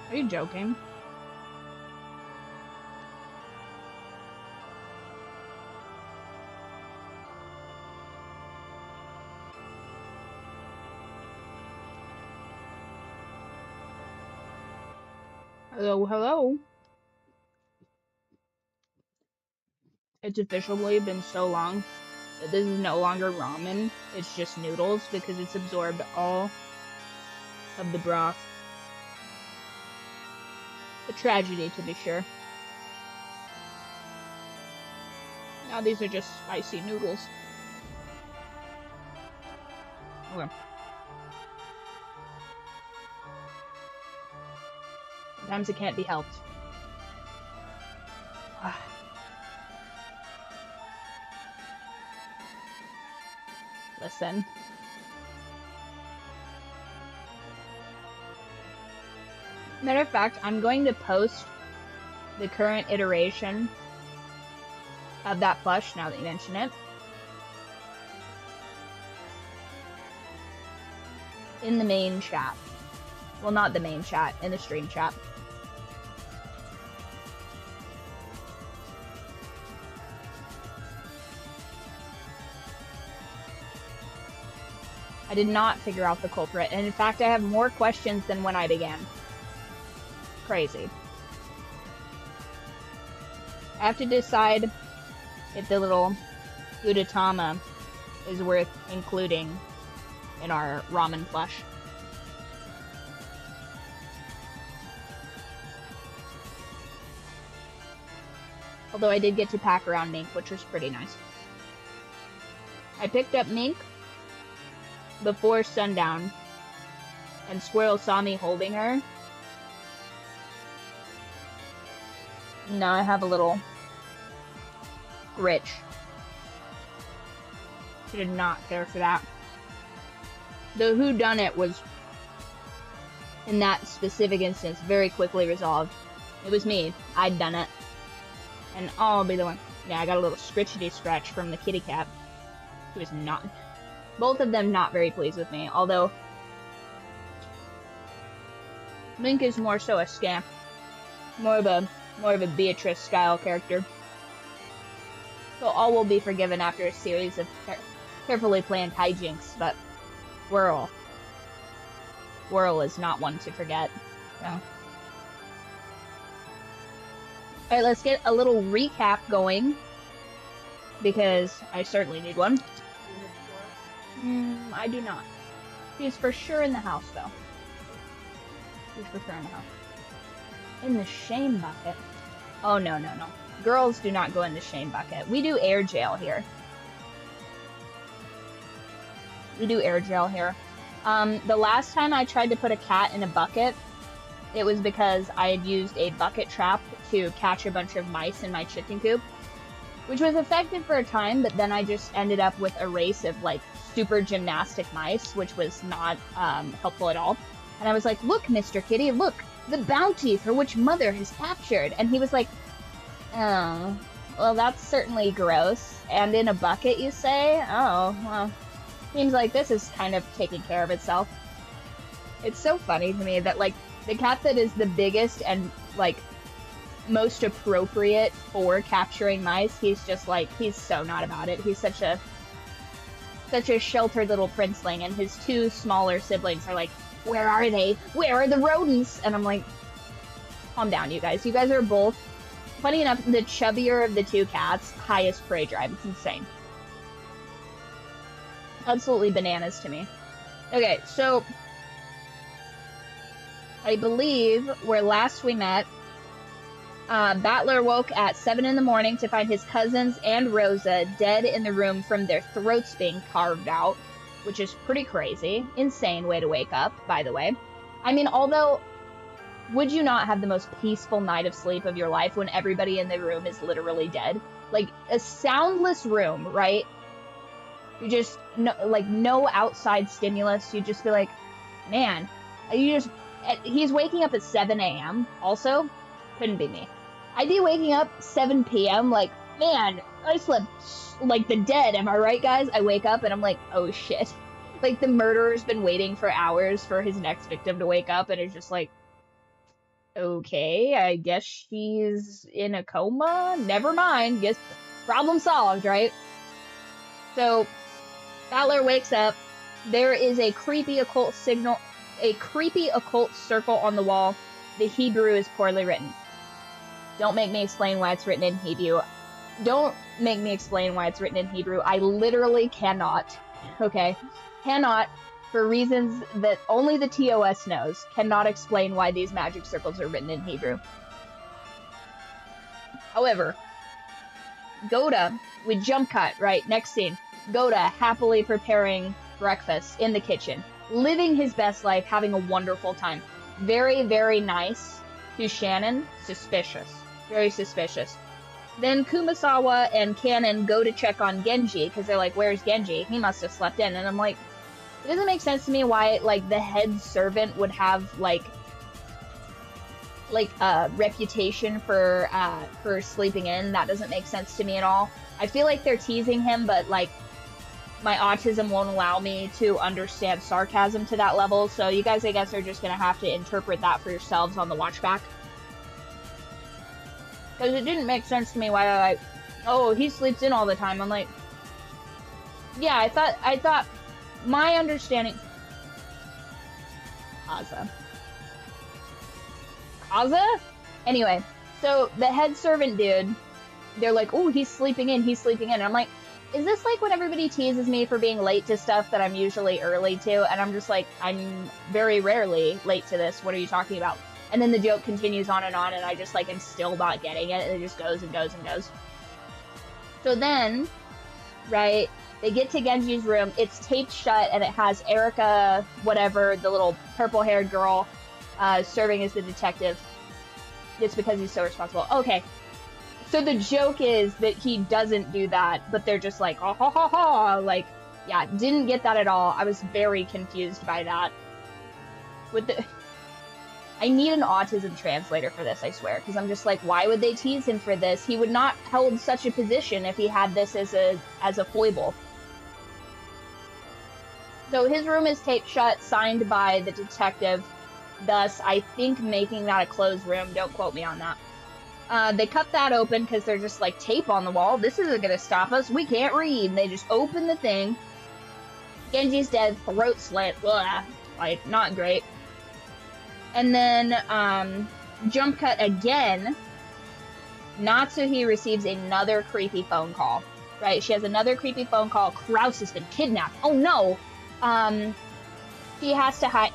Are you joking? Hello, hello. It's officially been so long that this is no longer ramen. It's just noodles because it's absorbed all of the broth. A tragedy, to be sure. Now these are just spicy noodles. Okay. Sometimes it can't be helped. Listen. Matter of fact, I'm going to post the current iteration of that plush now that you mention it in the main chat. Well, not the main chat, in the stream chat. I did not figure out the culprit, and in fact, I have more questions than when I began. Crazy. I have to decide if the little Gudetama is worth including in our ramen plush. Although I did get to pack around Mink, which was pretty nice. I picked up Mink before sundown, and Squirrel saw me holding her. Now I have a little Gritch. She did not care for that. The whodunit was, in that specific instance, very quickly resolved. It was me. I'd done it. And I'll be the one. Yeah, I got a little scritchety scratch from the kitty cat. He was not. Both of them not very pleased with me, although Link is more so a scamp. More of a Beatrice style character. So all will be forgiven after a series of carefully planned hijinks, but Whirl is not one to forget. So. Alright, let's get a little recap going, because I certainly need one. I do not. He's for sure in the house, though. He's for sure in the house. In the shame bucket. Oh, no, no, no. Girls do not go in the shame bucket. We do air jail here. We do air jail here. The last time I tried to put a cat in a bucket, it was because I had used a bucket trap to catch a bunch of mice in my chicken coop, which was effective for a time, but then I just ended up with a race of, like, super gymnastic mice, which was not helpful at all. And I was like, look, Mr. Kitty, look, the bounty for which Mother has captured. And he was like, oh, well, that's certainly gross. And in a bucket, you say? Oh, well, seems like this is kind of taking care of itself. It's so funny to me that, like, the cat that is the biggest and, like, most appropriate for capturing mice, he's just, like, he's so not about it. He's such a sheltered little princeling, and his two smaller siblings are like, where are they? Where are the rodents? And I'm like, calm down, you guys. You guys are both, funny enough, the chubbier of the two cats, highest prey drive. It's insane. Absolutely bananas to me. Okay, so I believe where last we met, Battler woke at 7 in the morning to find his cousins and Rosa dead in the room from their throats being carved out, which is pretty crazy. Insane way to wake up, by the way. I mean, although, would you not have the most peaceful night of sleep of your life when everybody in the room is literally dead? Like, a soundless room, right? You just, no outside stimulus. You just feel like, man, he's waking up at 7 a.m. also. Couldn't be me. I'd be waking up 7 p.m. like, man, I slept like the dead. Am I right, guys? I wake up and I'm like, oh shit. Like, the murderer's been waiting for hours for his next victim to wake up, and it's just like, Okay, I guess she's in a coma. Never mind. Guess problem solved, right? So Fowler wakes up. There is a creepy occult circle on the wall. The Hebrew is poorly written. Don't make me explain why it's written in Hebrew. Don't make me explain why it's written in Hebrew. I literally cannot. Okay? Cannot, for reasons that only the TOS knows, cannot explain why these magic circles are written in Hebrew. However, Goda, we jump cut, right? Next scene. Goda happily preparing breakfast in the kitchen, living his best life, having a wonderful time. Very, very nice to Shannon. Suspicious. Very suspicious. Then Kumasawa and Cannon go to check on Genji, because they're like, where's Genji? He must have slept in. And I'm like, it doesn't make sense to me why, like, the head servant would have, like a reputation for sleeping in. That doesn't make sense to me at all. I feel like they're teasing him, but, like, my autism won't allow me to understand sarcasm to that level, so you guys, I guess, are just gonna have to interpret that for yourselves on the watch back. Because it didn't make sense to me why I, like, oh, he sleeps in all the time. I'm like, yeah, I thought, my understanding, Kaza? Anyway, so the head servant dude, they're like, oh, he's sleeping in. And I'm like, is this like when everybody teases me for being late to stuff that I'm usually early to? And I'm just like, I'm very rarely late to this. What are you talking about? And then the joke continues on, and I just, like, am still not getting it. It just goes and goes and goes. So then, right, they get to Genji's room. It's taped shut, and it has Erica, whatever, the little purple-haired girl, serving as the detective. It's because he's so responsible. Okay. So the joke is that he doesn't do that, but they're just like, oh, ha, ha, ha. Like, yeah, didn't get that at all. I was very confused by that. I need an autism translator for this, I swear, because I'm just like, why would they tease him for this? He would not hold such a position if he had this as a foible. So his room is taped shut, signed by the detective, thus, I think, making that a closed room. Don't quote me on that. They cut that open because they're just like, tape on the wall. This isn't going to stop us. We can't read. And they just open the thing. Genji's dead, throat slit. Blah. Like, not great. And then, jump cut again. Natsuhi receives another creepy phone call. Right, she has another creepy phone call. Kraus has been kidnapped. Oh no! He has to hide.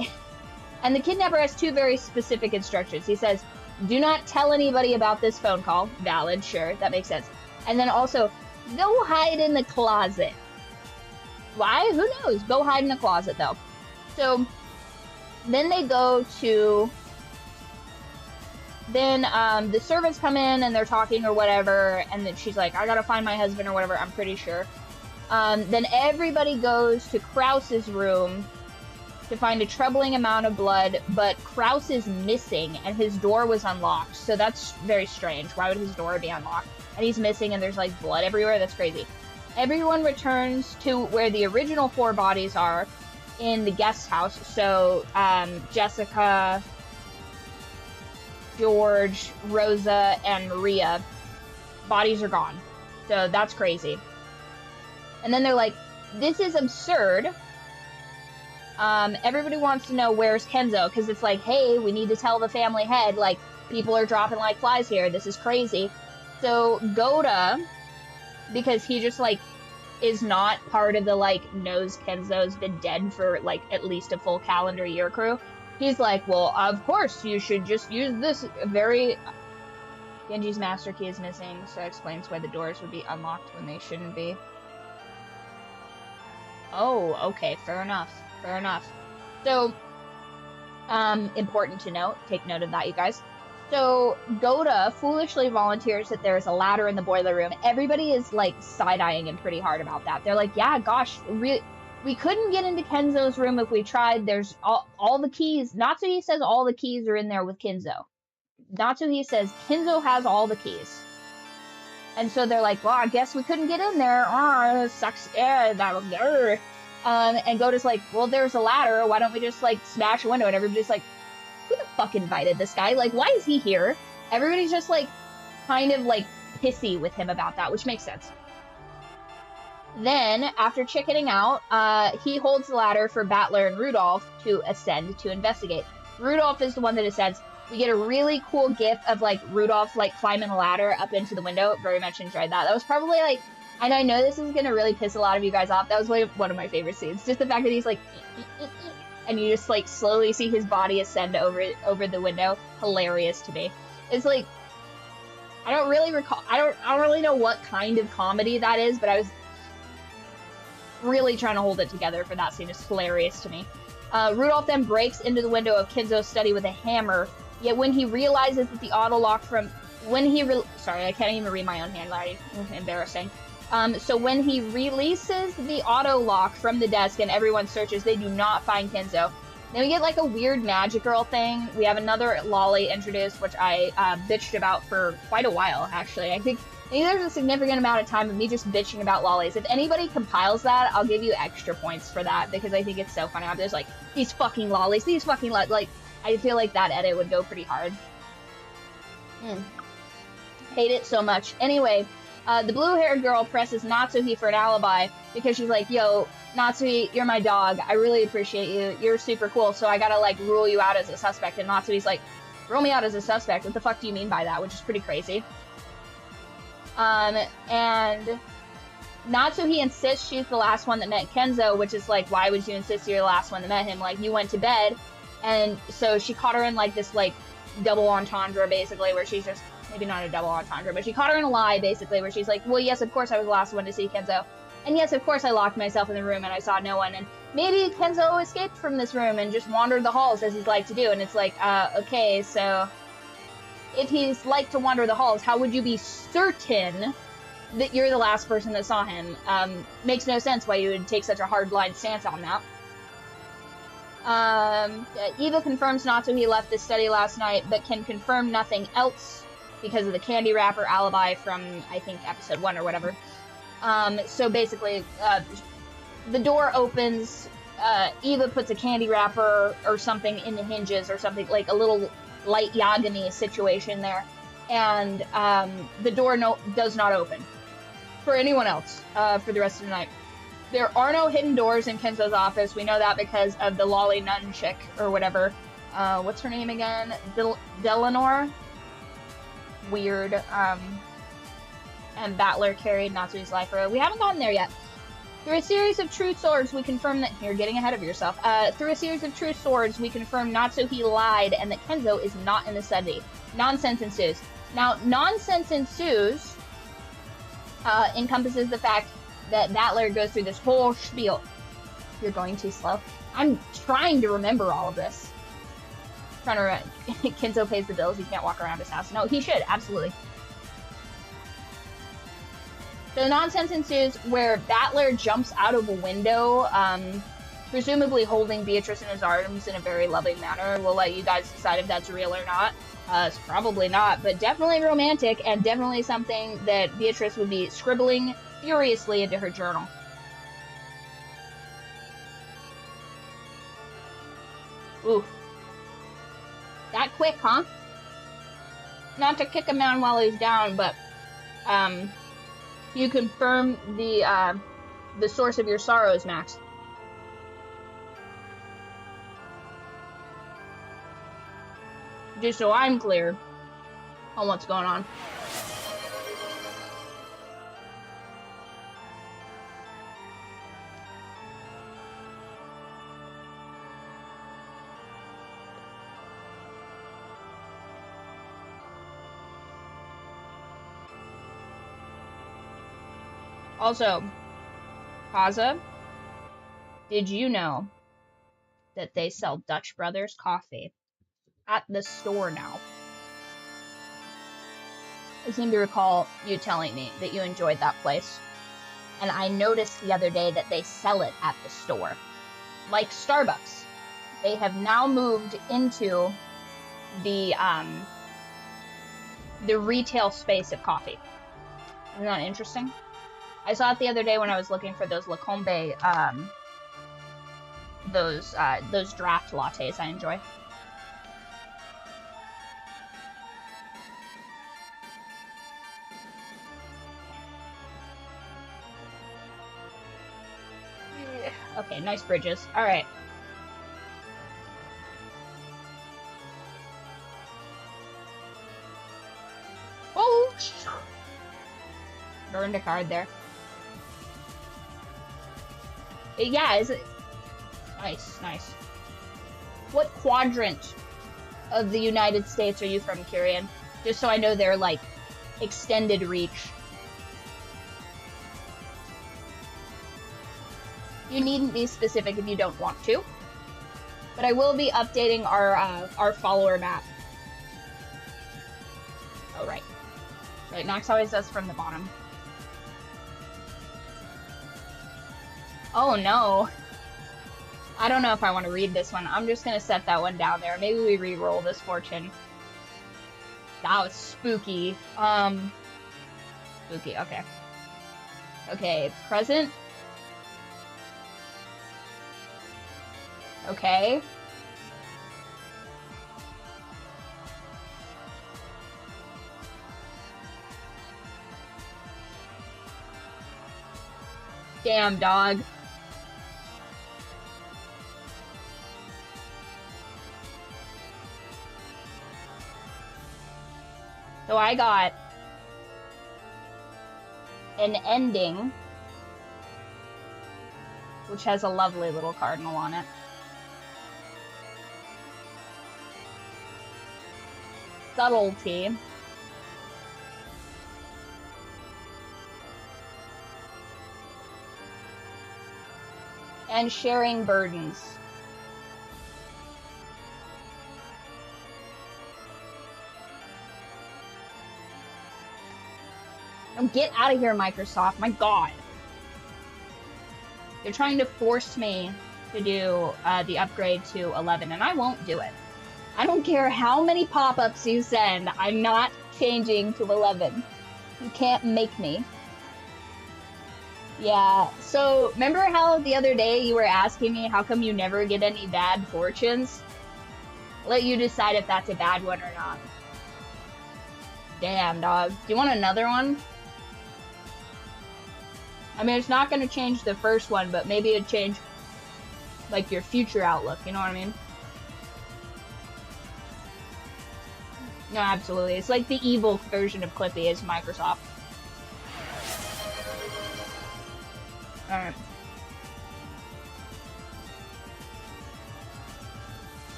And the kidnapper has two very specific instructions. He says, do not tell anybody about this phone call. Valid, sure, that makes sense. And then also, go hide in the closet. Why? Who knows? Go hide in the closet, though. So then they go to, then the servants come in and they're talking or whatever, and then she's like, I gotta find my husband or whatever, I'm pretty sure. Then everybody goes to Kraus's room to find a troubling amount of blood, but Kraus is missing and his door was unlocked, so that's very strange. Why would his door be unlocked? And he's missing and there's like blood everywhere, that's crazy. Everyone returns to where the original 4 bodies are, in the guest house. So Jessica, George, Rosa, and Maria, bodies are gone. So that's crazy. And then they're like, this is absurd. Everybody wants to know where's Kenzo, because it's like, hey, we need to tell the family head, like, people are dropping like flies here, this is crazy. So Goda, because he just, like, is not part of the, like, knows Kenzo's been dead for, like, at least a full calendar year crew. He's like, well, of course, you should just use this very... Genji's master key is missing, so that explains why the doors would be unlocked when they shouldn't be. Oh, okay, fair enough. Fair enough. So, important to note, take note of that, you guys. So, Goda foolishly volunteers that there's a ladder in the boiler room. Everybody is, like, side-eyeing him pretty hard about that. They're like, yeah, gosh, we couldn't get into Kenzo's room if we tried. There's all the keys. Natsuhi says all the keys are in there with Kenzo. Natsuhi says Kenzo has all the keys. And so they're like, well, I guess we couldn't get in there. Oh, sucks. Yeah, that was there. And Goda's like, well, there's a ladder. Why don't we just, like, smash a window? And everybody's like, who the fuck invited this guy? Like, why is he here? Everybody's just, like, kind of, like, pissy with him about that, which makes sense. Then, after chickening out, he holds the ladder for Battler and Rudolph to ascend to investigate. Rudolph is the one that ascends. We get a really cool gif of, like, Rudolph, like, climbing a ladder up into the window. Very much enjoyed that. That was probably, like, and I know this is going to really piss a lot of you guys off. That was like one of my favorite scenes. Just the fact that he's, like, and you just, like, slowly see his body ascend over the window. Hilarious to me. It's, like, I don't really recall, I don't really know what kind of comedy that is, but I was really trying to hold it together for that scene. It's hilarious to me. Rudolph then breaks into the window of Kenzo's study with a hammer, yet when he realizes that the auto lock from, sorry, I can't even read my own handwriting, embarrassing. So when he releases the auto lock from the desk and everyone searches, they do not find Kenzo. Then we get like a weird magic girl thing. We have another lolly introduced, which I bitched about for quite a while, actually. I think there's a significant amount of time of me just bitching about lollies. If anybody compiles that, I'll give you extra points for that, because I think it's so funny. I'm just like, these fucking lollies, these fucking like, I feel like that edit would go pretty hard. Hate it so much. Anyway, the blue-haired girl presses Natsuhi for an alibi, because she's like, yo, Natsuhi, you're my dog. I really appreciate you. You're super cool, so I gotta, like, rule you out as a suspect. And Natsuhi's like, rule me out as a suspect? What the fuck do you mean by that? Which is pretty crazy. And Natsuhi insists she's the last one that met Kenzo, which is like, why would you insist you're the last one that met him? Like, you went to bed. And so she caught her in, like, this, like, double entendre, basically, where she's just, maybe not a double entendre, but she caught her in a lie, basically, where she's like, well, yes, of course I was the last one to see Kenzo. And yes, of course I locked myself in the room and I saw no one. And maybe Kenzo escaped from this room and just wandered the halls as he's like to do. And it's like, okay, so if he's like to wander the halls, how would you be certain that you're the last person that saw him? Makes no sense why you would take such a hard-line stance on that. Eva confirms Natsuhi left the study last night, but can confirm nothing else because of the candy wrapper alibi from, I think, episode 1 or whatever. So basically, the door opens, Eva puts a candy wrapper or something in the hinges or something, like a little light Yagami situation there, and the door does not open for anyone else for the rest of the night. There are no hidden doors in Kenzo's office. We know that because of the lolly nun chick or whatever. What's her name again? Delanor? Weird. And Battler carried Natsuhi's life away. We haven't gotten there yet. Through a series of true swords, we confirm that... You're getting ahead of yourself. Through a series of true swords, we confirm Natsuhi lied and that Kenzo is not in the study. Nonsense ensues. Now, nonsense ensues encompasses the fact that Battler goes through this whole spiel. You're going too slow. I'm trying to remember all of this. Trying to remember. Kenzo pays the bills. He can't walk around his house. No, he should. Absolutely. So nonsense ensues where Battler jumps out of a window, presumably holding Beatrice in his arms in a very loving manner. We'll let you guys decide if that's real or not. It's probably not, but definitely romantic and definitely something that Beatrice would be scribbling furiously into her journal. Ooh. That quick, huh? Not to kick him down while he's down, but, you confirm the source of your sorrows, Max. Just so I'm clear on what's going on. Also, Kaza, did you know that they sell Dutch Brothers coffee at the store now? I seem to recall you telling me that you enjoyed that place. And I noticed the other day that they sell it at the store. Like Starbucks. They have now moved into the retail space of coffee. Isn't that interesting? I saw it the other day when I was looking for those Lacombe, those draft lattes I enjoy. Okay, nice bridges. Alright. Oh! Burned a card there. Yeah, is it? Nice, nice. What quadrant of the United States are you from, Kyrian? Just so I know their, like, extended reach. You needn't be specific if you don't want to. But I will be updating our follower map. Oh, right. Right, Nox always does from the bottom. Oh, no. I don't know if I want to read this one. I'm just going to set that one down there. Maybe we re-roll this fortune. That was spooky. Spooky, okay. Okay, present. Okay. Damn, dog. So I got an ending, which has a lovely little cardinal on it. Subtlety. And sharing burdens. Oh, get out of here, Microsoft. My God. They're trying to force me to do the upgrade to 11, and I won't do it. I don't care how many pop-ups you send. I'm not changing to 11. You can't make me. Yeah, so remember how the other day you were asking me how come you never get any bad fortunes? I'll let you decide if that's a bad one or not. Damn, dog. Do you want another one? I mean, it's not going to change the first one, but maybe it'd change, like, your future outlook, you know what I mean? No, absolutely. It's like the evil version of Clippy is Microsoft. Alright.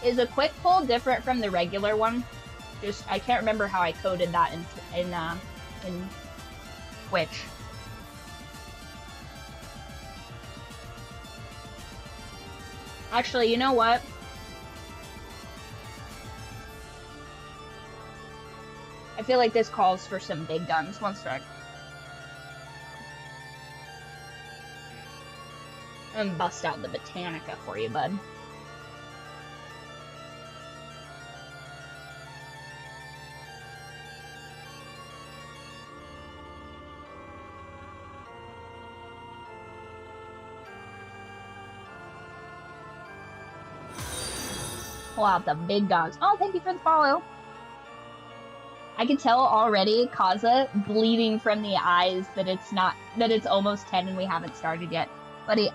Is a quick pull different from the regular one? Just, I can't remember how I coded that in Twitch. Actually, you know what? I feel like this calls for some big guns. One sec. I'm gonna bust out the Botanica for you, bud. Pull out the big dogs. Oh, thank you for the follow. I can tell already, Kaza, bleeding from the eyes that it's almost 10 and we haven't started yet. Buddy,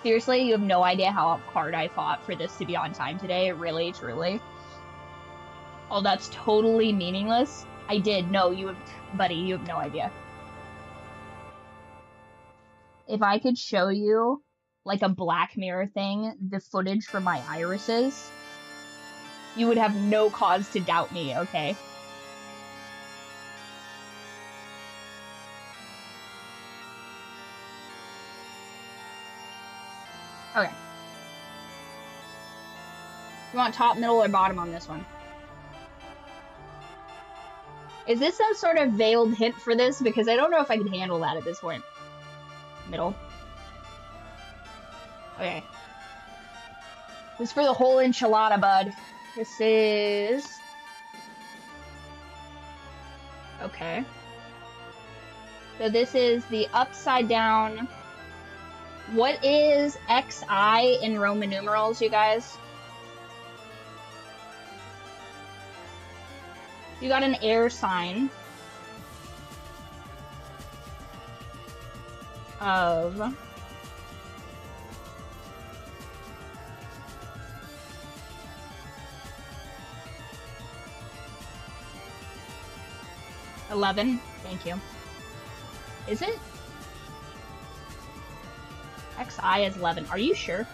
seriously, you have no idea how hard I fought for this to be on time today. Really, truly. Oh, that's totally meaningless. I did. No, buddy, you have no idea. If I could show you, like a Black Mirror thing, the footage from my irises, you would have no cause to doubt me, okay? Okay. You want top, middle, or bottom on this one? Is this some sort of veiled hint for this? Because I don't know if I can handle that at this point. Middle. Okay. This is for the whole enchilada, bud. This is... Okay. So this is the upside down... What is XI in Roman numerals, you guys? You got an air sign of 11. Thank you. Is it? XI is 11. Are you sure?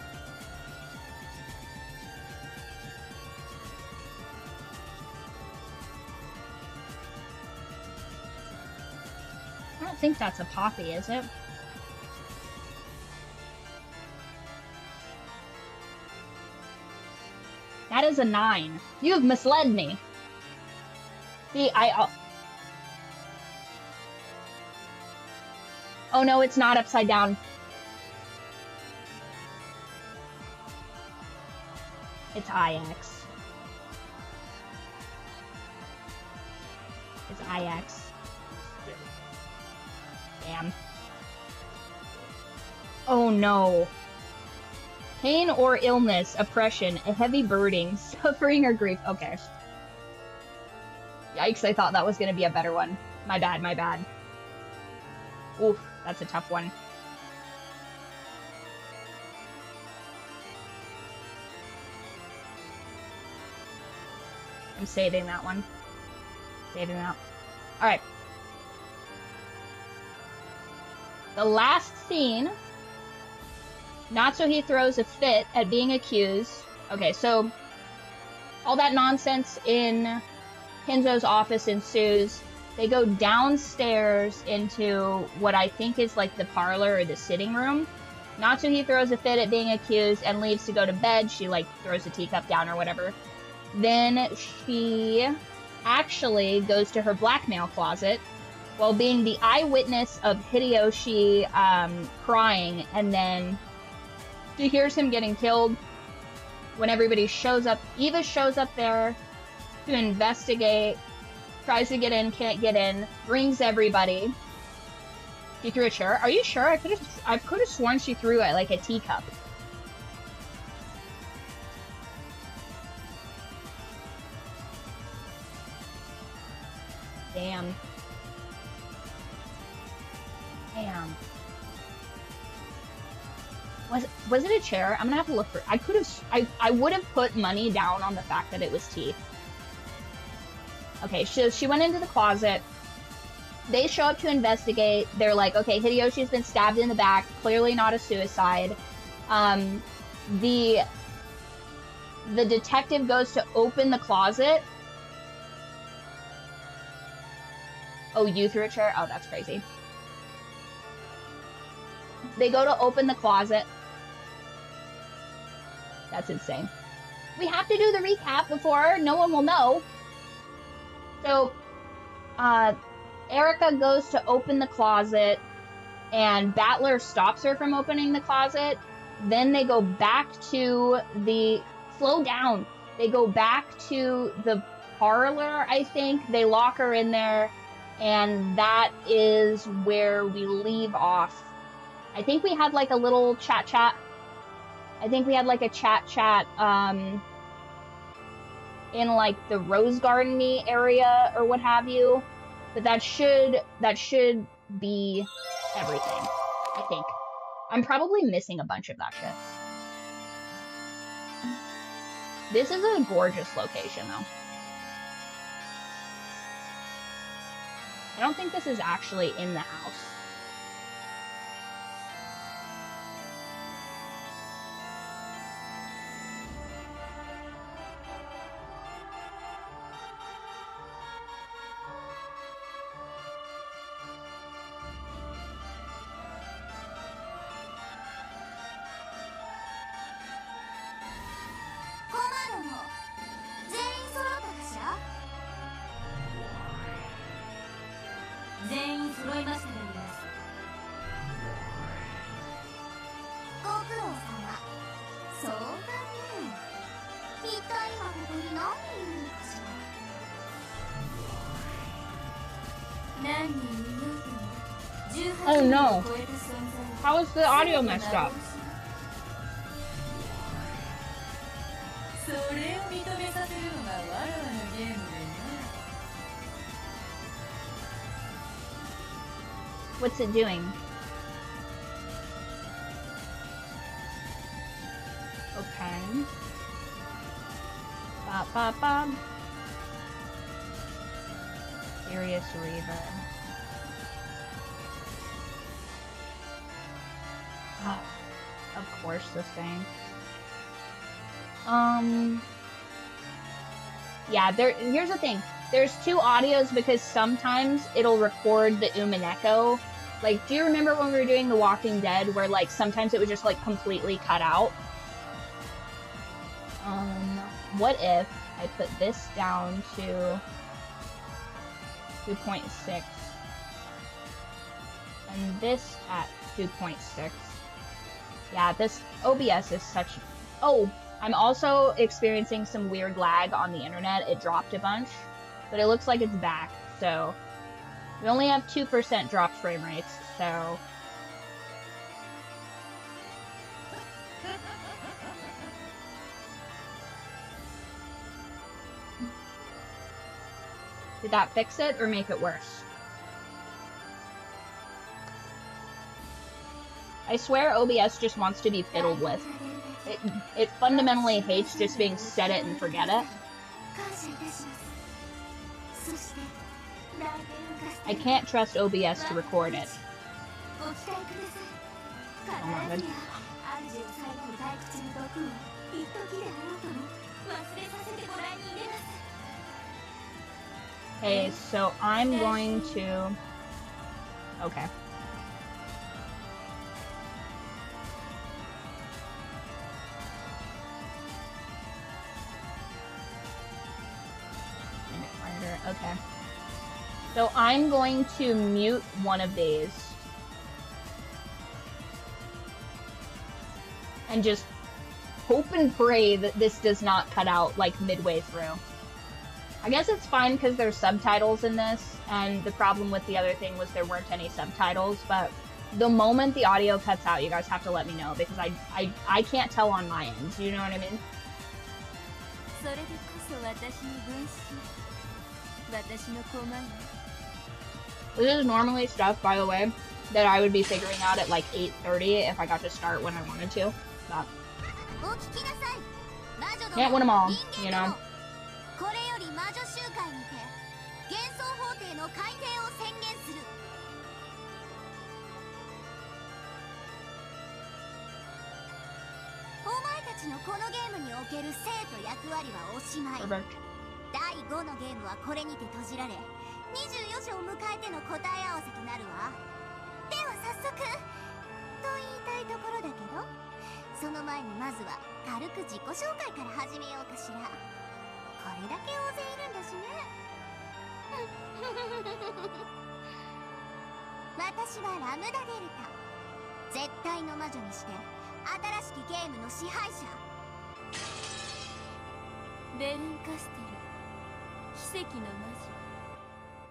I don't think that's a poppy, is it? That is a 9. You have misled me. See, oh no, it's not upside down. It's IX. It's IX. Damn. Oh no. Pain or illness, oppression, a heavy birding, suffering or grief. Okay. Yikes, I thought that was going to be a better one. My bad, my bad. Oof, that's a tough one. I'm saving that one. Saving that. Alright. The last scene. Not so he throws a fit at being accused. Okay, so all that nonsense in Hinzo's office ensues. They go downstairs into what I think is like the parlor or the sitting room. Not so he throws a fit at being accused and leaves to go to bed. She like throws a teacup down or whatever. Then she actually goes to her blackmail closet while being the eyewitness of Hideyoshi crying, and then she hears him getting killed. When everybody shows up, Eva shows up there to investigate, tries to get in, can't get in, brings everybody. She threw a chair. Are you sure? I could have sworn she threw it like a teacup. Damn. Damn. Was it a chair? I'm gonna have to look for. I would have put money down on the fact that it was teeth. Okay, so she went into the closet. They show up to investigate. They're like, okay, Hideyoshi's been stabbed in the back. Clearly not a suicide. The detective goes to open the closet. Oh, you threw a chair? Oh, that's crazy. They go to open the closet. That's insane. We have to do the recap before no one will know. So, Erica goes to open the closet, and Battler stops her from opening the closet. Then they go back to the... Slow down. They go back to the parlor, I think. They lock her in there, and that is where we leave off. I think we had like a little chat. I think we had like a chat in like the Rose Garden area or what have you. But that should be everything, I think. I'm probably missing a bunch of that shit. This is a gorgeous location though. I don't think this is actually in the house. Oh no. How is the audio messed up? What's it doing? Okay. Bop, bop, bop. Serious reverb. Oh, of course, this thing. Yeah, here's the thing. There's two audios because sometimes it'll record the Umineko. Like, do you remember when we were doing The Walking Dead where, like, sometimes it would just, like, completely cut out? What if I put this down to 2.6 and this at 2.6? Yeah, this OBS is such... Oh, I'm also experiencing some weird lag on the internet. It dropped a bunch, but it looks like it's back, so... We only have 2% dropped frame rates, so... Did that fix it or make it worse? I swear OBS just wants to be fiddled with. It fundamentally hates just being set it and forget it. I can't trust OBS to record it. Oh my god. Okay, so I'm going to... Okay. Okay. So I'm going to mute one of these. And just hope and pray that this does not cut out like midway through. I guess it's fine because there's subtitles in this, and the problem with the other thing was there weren't any subtitles, but the moment the audio cuts out, you guys have to let me know, because I can't tell on my end, you know what I mean? This is normally stuff, by the way, that I would be figuring out at like 8:30 if I got to start when I wanted to, but can't win them all, you know? Perfect. 第5のゲームはこれにて閉じられ、24時を迎えての答え合わせとなるわ。では早速と言いたいところだけど、その前にまずは軽く自己紹介から始めようかしら。これだけ大勢いるんだしね。私はラムダデルタ。絶対の魔女にして新しきゲームの支配者。ベルンカステル。 奇跡の魔女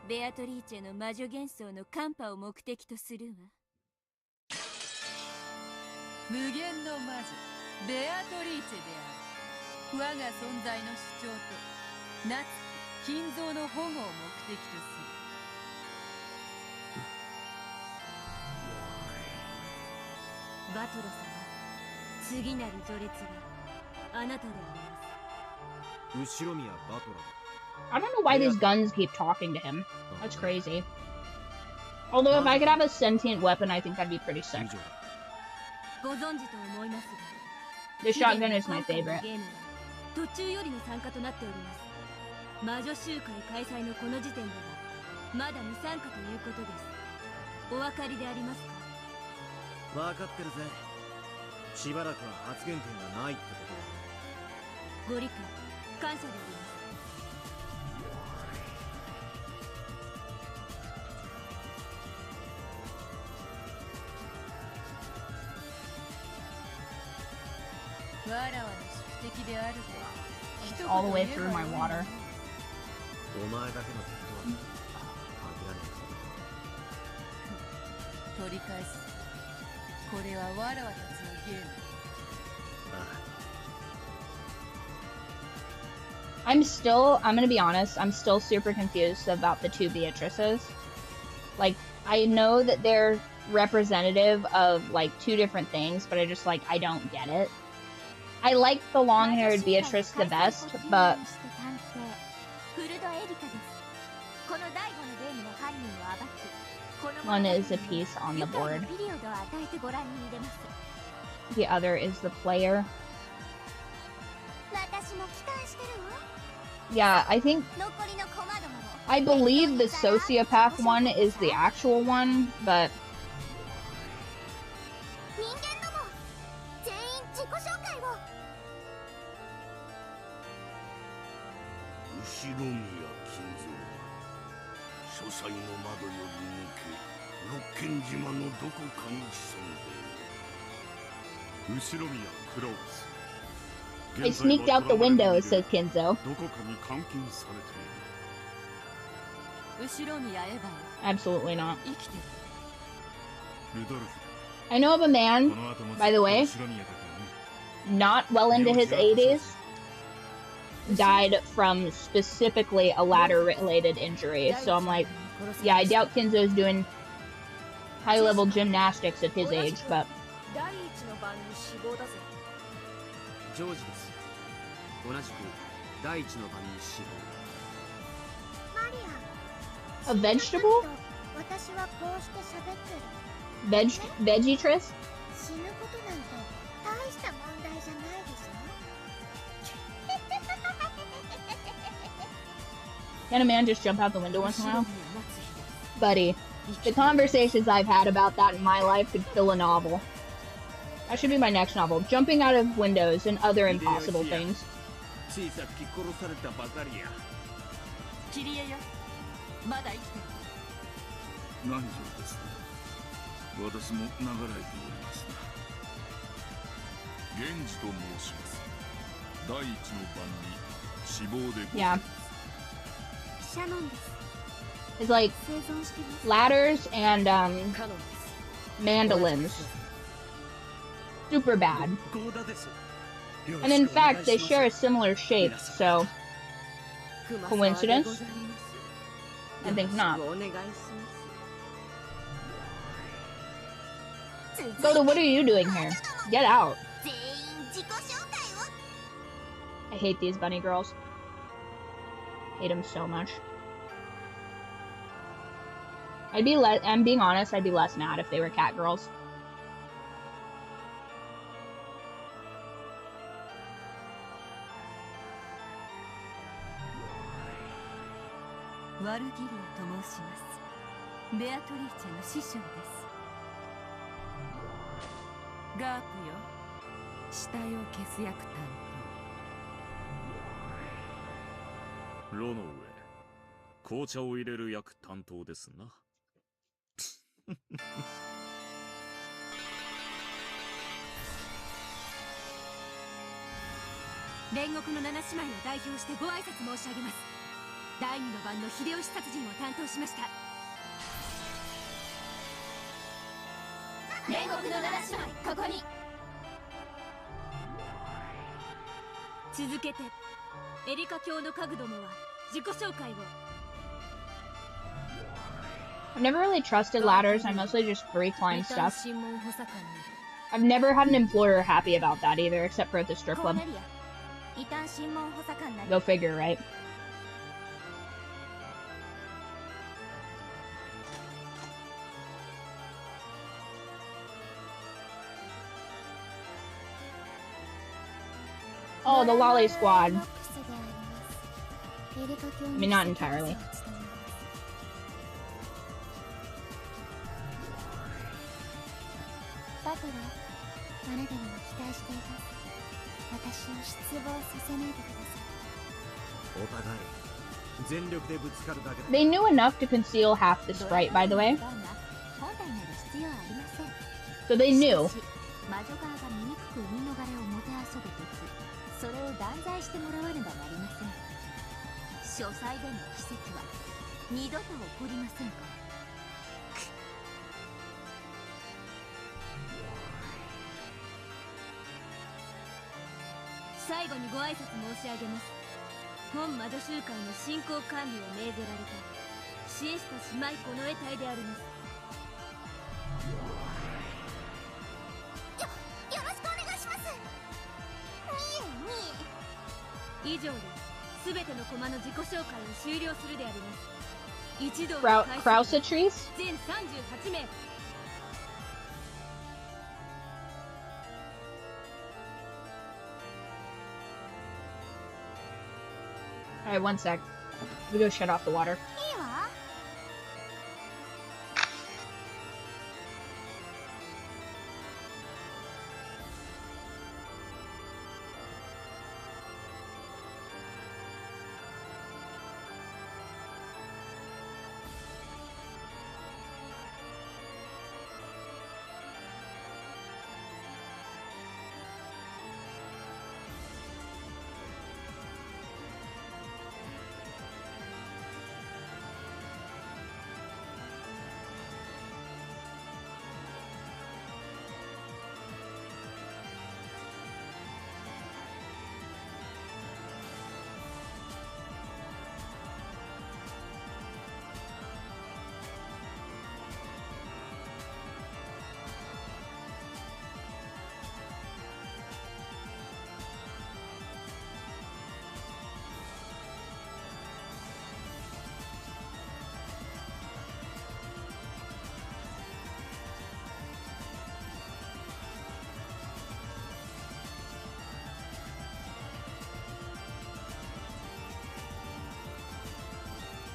ベアトリーチェの魔女幻想のカンパを目的とするわ。無限の魔女ベアトリーチェである。我が存在の主張と夏金蔵の保護を目的とする。バトロ様、次なる序列はあなたであります。後ろ宮バトロ。 I don't know why these guns keep talking to him. That's crazy. Although if I could have a sentient weapon, I think that'd be pretty sick. This shotgun is my favorite. 途中よりの参加となっております。魔女集会開催のこの時点ではまだ未参加ということです。お分かりでありますか？分かってるぜ。しばらくは発言権がないってことだ。ご理解感謝であります。 All the way through my water. I'm gonna be honest, I'm still super confused about the two Beatrices. Like, I know that they're representative of, like, two different things, but I don't get it. I like the long-haired Beatrice the best, but... One is a piece on the board. The other is the player. Yeah, I believe the sociopath one is the actual one, but... I sneaked out the window, says Kinzo. Absolutely not. I know of a man, by the way, not well into his 80s, died from specifically a ladder-related injury. So I'm like, yeah, I doubt Kinzo's doing high-level gymnastics at his age, but... A vegetable? Vegetris? Can a man just jump out the window once in a while? Buddy, the conversations I've had about that in my life could fill a novel. That should be my next novel. Jumping out of windows and other impossible things. Yeah. It's like ladders and mandolins. Super bad. And in fact, they share a similar shape, so... Coincidence? I think not. Goda, what are you doing here? Get out. I hate these bunny girls. Hate them so much. I'm being honest, I'd be less mad if they were cat girls. I've never really trusted ladders, I mostly just free climb stuff. I've never had an employer happy about that either, except for at the strip club. Go figure, right? Oh, the Lolly Squad. I mean, not entirely. They knew enough to conceal half the sprite, by the way. So they knew. Krausa trees? Alright, one sec. We go shut off the water.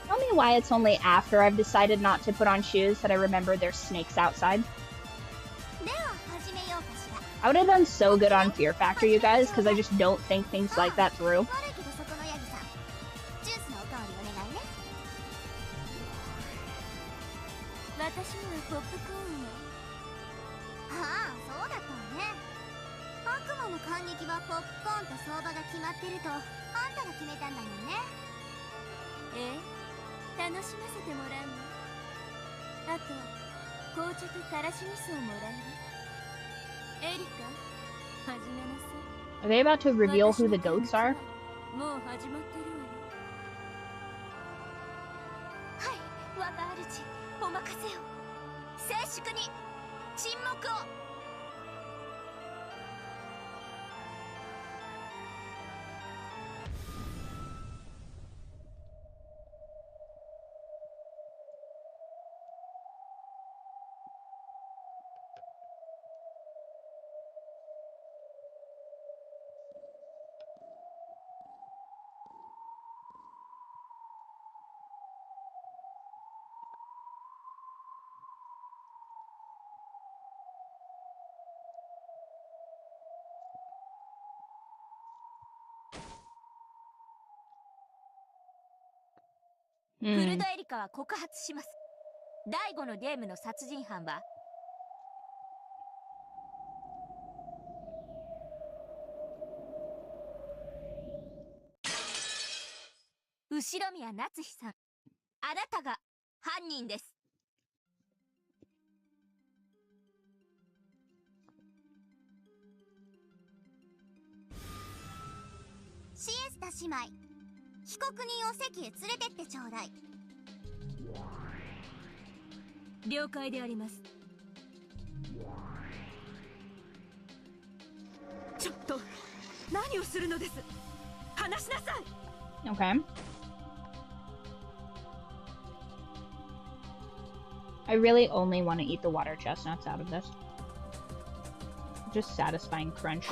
Tell me why it's only after I've decided not to put on shoes that I remember there's snakes outside. I would have done so good on Fear Factor, you guys, because I just don't think things like that through. Are they about to reveal who the goats are? CURED エリカは告発します。第5のゲームの殺人犯は後宮夏日さん。あなたが犯人です。シエスタ姉妹、被告人を席へ連れてってちょうだい。了解であります。ちょっと何をするのです。話しなさい。Okay. I really only want to eat the water chestnuts out of this. Just satisfying crunch.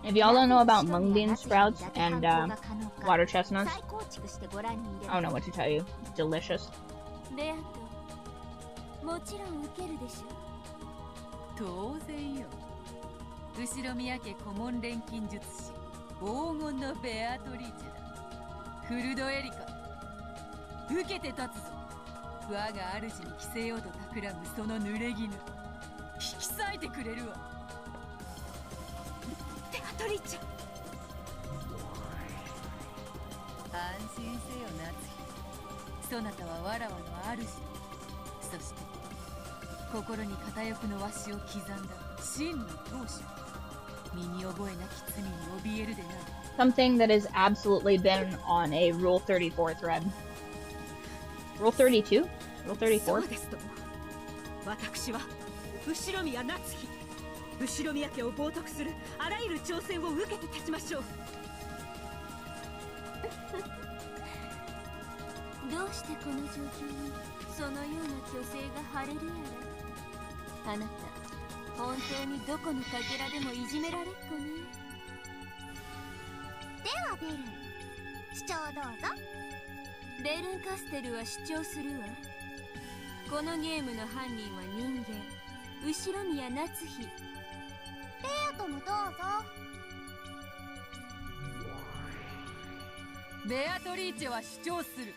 If y'all don't know about mung bean sprouts and water chestnuts, I don't know what to tell you. Delicious. もちろん受けるでしょ。当然よ。後宮家顧問錬金術師黄金のベアトリーチェだ。CUREDエリカ、受けて立つぞ。我が主に着せようと企むその濡れ衣、引き裂いてくれるわ。ベアトリーチェ、安心せよ夏日。そなたはわらわの主。そして心に片翼のわしを刻んだ真の当主。身に覚えなき罪に怯えるでな。Something that has absolutely been on a Rule 34 thread. Rule 32? Rule 34? 私は後宮夏日。後宮家を冒涜するあらゆる挑戦を受けて立ちましょう。どうしてこの状況にそのような虚勢が張れるやら。あなた本当にどこのかけらでもいじめられっ子ね。ではベルン、主張どうぞ。ベルンカステルは主張するわ。このゲームの犯人は人間、後ろ宮夏日。レアともどうぞ。ベアトリーチェは主張する。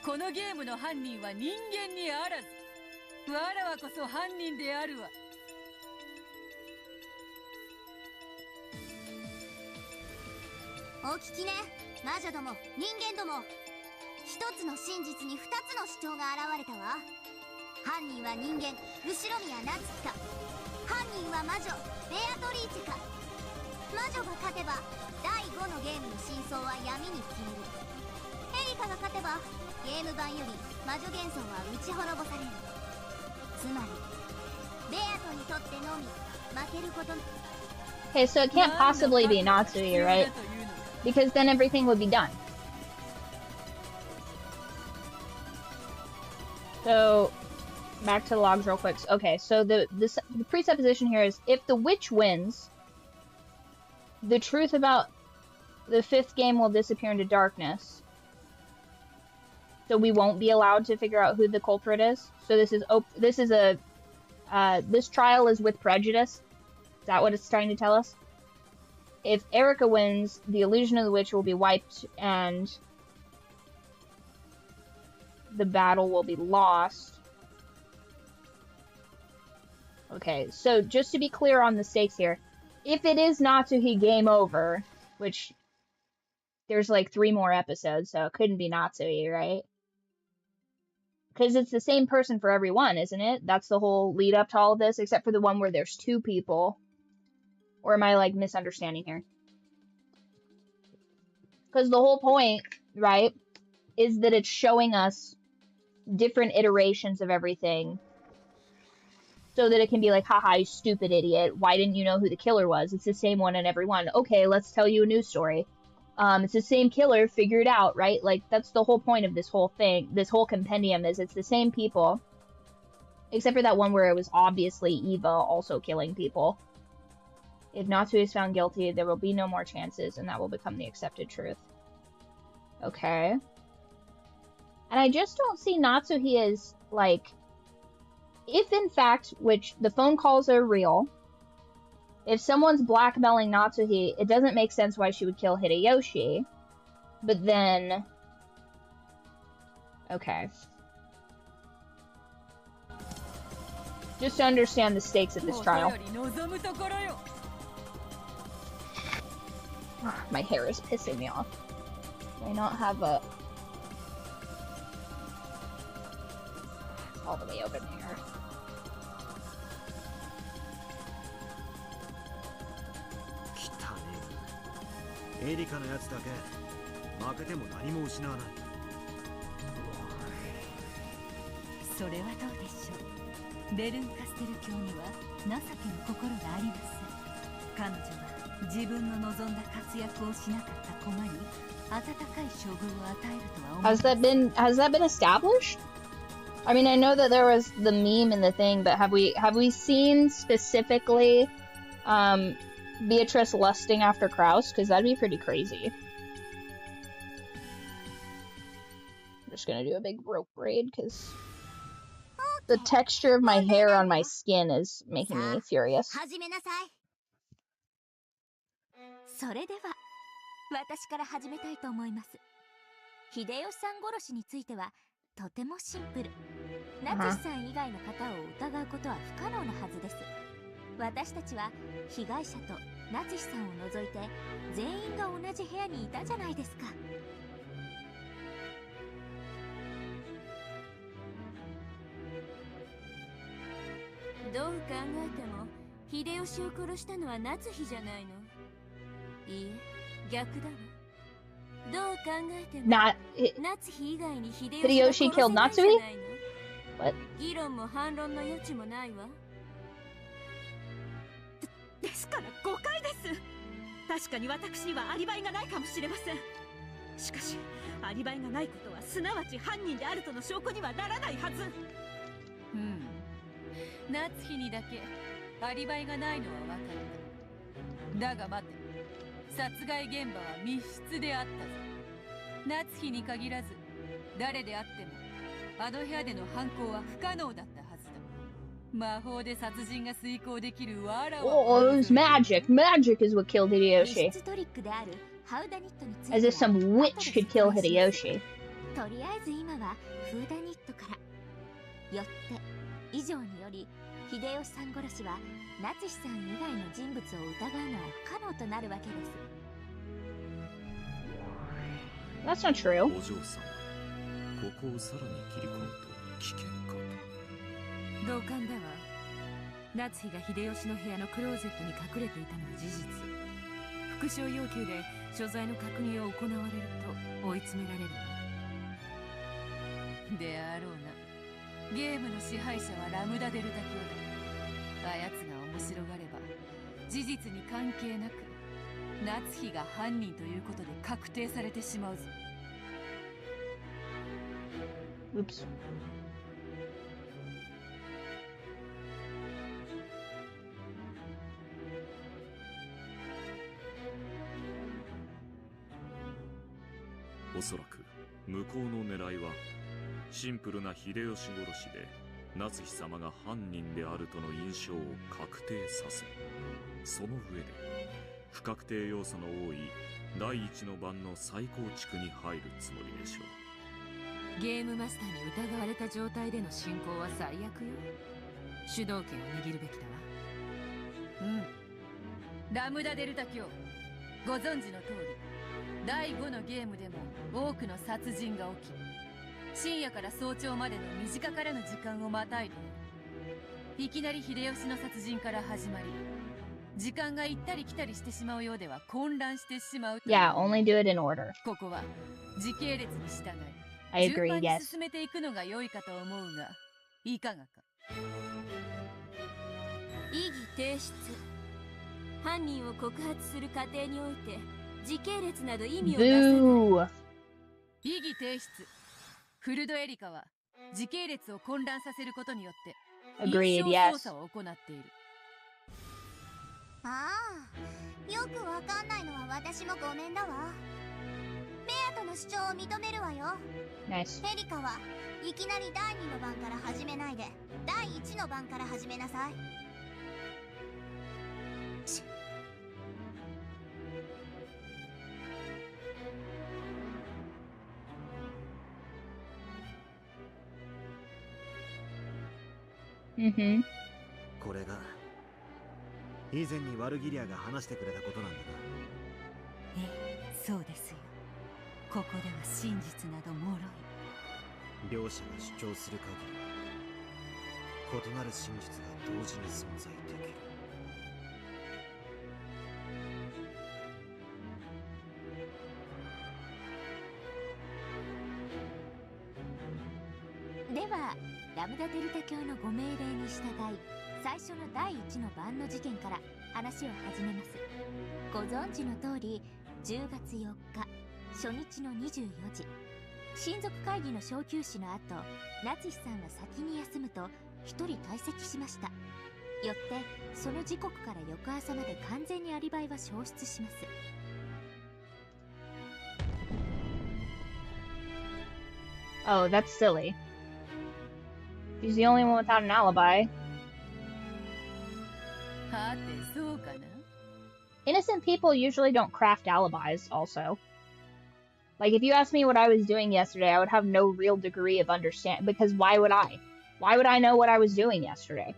このゲームの犯人は人間にあらず、わらわこそ犯人であるわ。お聞きね、魔女ども人間ども。一つの真実に二つの主張が現れたわ。犯人は人間、後ろ宮夏樹か、犯人は魔女ベアトリーチェか。魔女が勝てば第5のゲームの真相は闇に消える。エリカが勝てばゲーム版より魔女幻想は打ち滅ぼされる。つまりベアトにとってのみ負けること。 Okay, so it can't possibly be Natsui, right? Because then everything would be done. So, back to the logs real quick. Okay, so the presupposition here is if the witch wins, the truth about the 5th game will disappear into darkness. So we won't be allowed to figure out who the culprit is. So this trial is with prejudice. Is that what it's trying to tell us? If Erica wins, the illusion of the witch will be wiped and the battle will be lost. Okay, so just to be clear on the stakes here, if it is Natsuhi game over, which there's like 3 more episodes, so it couldn't be Natsuhi, right? Because it's the same person for everyone, isn't it? That's the whole lead up to all of this, except for the one where there's 2 people. Or am I like misunderstanding here? Because the whole point, right, is that it's showing us different iterations of everything so that it can be like, haha, you stupid idiot, why didn't you know who the killer was? It's the same one in every one. Okay, let's tell you a new story. It's the same killer, figure it out, right? Like, that's the whole point of this whole thing, this whole compendium, is it's the same people, except for that one where it was obviously Eva also killing people. If Natsuhi is found guilty, there will be no more chances, and that will become the accepted truth. Okay. And I just don't see Natsuhi as, like, if in fact, which the phone calls are real, if someone's blackmailing Natsuhi, it doesn't make sense why she would kill Hideyoshi. But then... Okay. Just to understand the stakes of this trial. My hair is pissing me off. Do I not have a... all the way over there. エリカのやつだけ負けても何も失わない。それはどうでしょう。ベルンカステル教には情けの心があります。彼女は自分の望んだ活躍をしなかった駒に温かい処遇を与えるとは思います。Has that been established? I mean, I know that there was the meme and the thing, but have we seen specifically Beatrice lusting after Kraus? Because that'd be pretty crazy. I'm just gonna do a big rope braid because the texture of my hair on my skin is making me furious. それでは私から始めたいと思います。秀吉さん殺しについてはとてもシンプル。ナチスさん以外の方を疑うことは不可能なはずです。私たちは被害者とナチスさんを除いて全員が同じ部屋にいたじゃないですか。どう考えても秀吉を殺したのは夏日じゃないの。いいえ、逆だわ。どう考えても夏日以外に秀吉が殺せないじゃないの。議論も反論の余地もないわ。ですから誤解です。確かに私にはアリバイがないかもしれません。しかしアリバイがないことはすなわち犯人であるとの証拠にはならないはず。夏日にだけアリバイがないのは分かった。だが待て、殺害現場は密室であったぞ。夏日に限らず誰であってもあの部屋での犯行は不可能だったはずだ。魔法で殺人が遂行できるわらわ。Oh, it was magic. Magic is what killed Hideyoshi. 密室トリックであるハウダニットについては As if some witch could kill Hideyoshi. とりあえず今はフーダニットから。よって以上により秀吉さん殺しは夏日さん以外の人物を疑うのは不可能となるわけです。That's not true. お嬢さん、ここをさらに切り込むと危険かと。同感だわ。夏日が秀吉の部屋のクローゼットに隠れていたのは事実。復讐要求で所在の確認を行われると追い詰められるわ。であろうな。ゲームの支配者はラムダデルタ教だ。あやつが面白がれば事実に関係なく夏日が犯人ということで確定されてしまうぞ。Oops. おそらく向こうの狙いはシンプルな秀吉殺しで夏日様が犯人であるとの印象を確定させ、その上で不確定要素の多い第一の番の再構築に入るつもりでしょう。ゲームマスターに疑われた状態での進行は最悪よ。主導権を握るべきだわ。ラムダデルタ教、ご存知の通り第5のゲームでも多くの殺人が起き、深夜から早朝までの短からぬ時間をまたいでいきなり秀吉の殺人から始まり、時間が行ったり来たりしてしまうようでは混乱してしまう。 Yeah, only do it in order. ここは時系列に従い I 順 agree, 番に yes. 進めていくのが良いかと思うが、いかがか。異議提出。犯人を告発する過程において時系列など意味を出さない。Boo! 異議提出。フルドエリカは時系列を混乱させることによって Agreed, 印象 yes. 操作を行っている。ああ、よくわかんないのは私もごめんだわ。ベアとの主張を認めるわよ。 Nice. エリカはいきなり第2の番から始めないで第1の番から始めなさい。Mm-hmm. これが以前にワルギリアが話してくれたことなんだな。ええ、そうですよ。ここでは真実など脆い。両者が主張する限り異なる真実が同時に存在できる。ではラムダデルタ教のご命令に従い最初の第1の番の事件から話を始めます。ご存知の通り10月4日初日の24時、親族会議の小休止の後、夏日さんは先に休むと1人退席しました。よってその時刻から翌朝まで完全にアリバイは消失します。Oh, that's silly. She's the only one without an alibi. はてそうかな。 Innocent people usually don't craft alibis, also. Like, if you asked me what I was doing yesterday, I would have no real degree of understanding, because why would I? Why would I know what I was doing yesterday?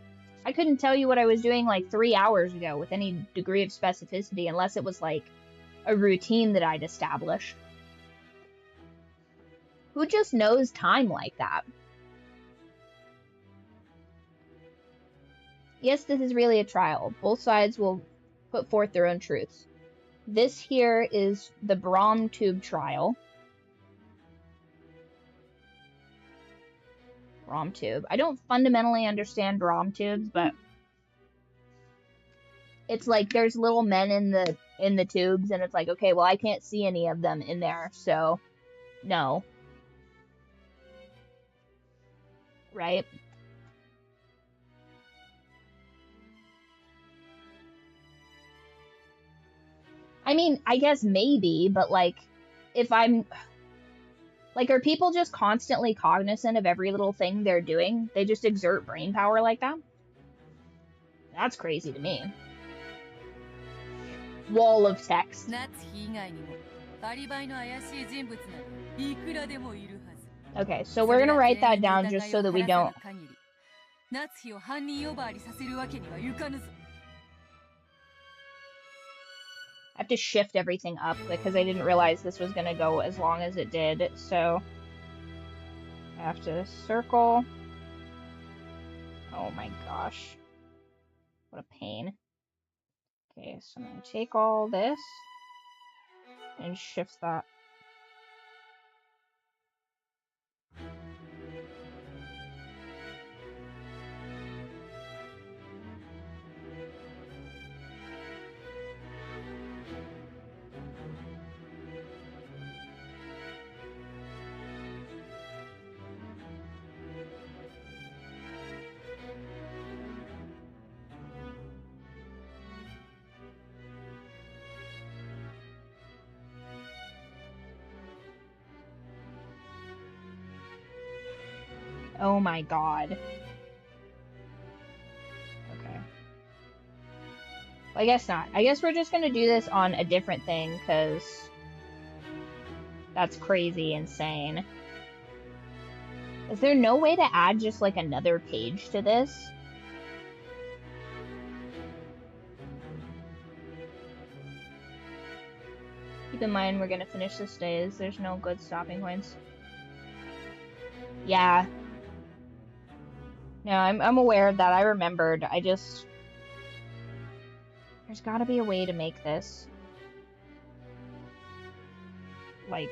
I couldn't tell you what I was doing like 3 hours ago with any degree of specificity unless it was like a routine that I'd established. Who just knows time like that? Yes, this is really a trial. Both sides will put forth their own truths. This here is the Brahm tube trial. Brahm tube. I don't fundamentally understand Brahm tubes, but it's like there's little men in the tubes, and it's like, okay, well, I can't see any of them in there, so No. Right? I mean, I guess maybe, but like, if I'm like, are people just constantly cognizant of every little thing they're doing? They just exert brain power like that? That's crazy to me. Wall of text. Okay, so we're gonna write that down just so that we don't. I have to shift everything up because I didn't realize this was gonna go as long as it did. So I have to circle. Oh my gosh. What a pain. Okay, so I'm gonna take all this and shift that. Oh my god. Okay. Well, I guess not. I guess we're just gonna do this on a different thing, because that's crazy insane. Is there no way to add just like another page to this? Keep in mind we're gonna finish this days. There's no good stopping points. Yeah. No, I'm aware of that. I remembered. I just... There's gotta be a way to make this... like...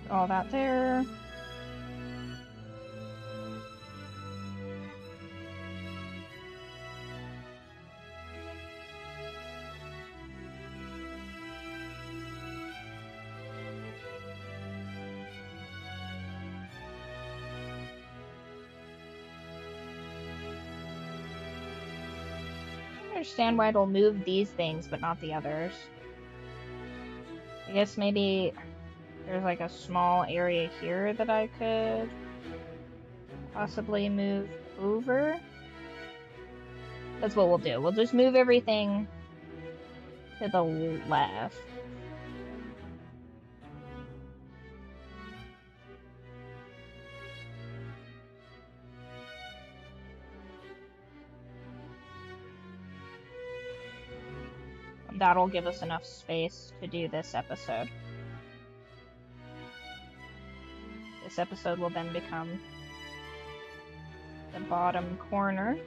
all that there. I understand why it'll move these things, but not the others. I guess maybe there's like a small area here that I could possibly move over. That's what we'll do. We'll just move everything to the left. That'll give us enough space to do this episode. This episode will then become the bottom corner.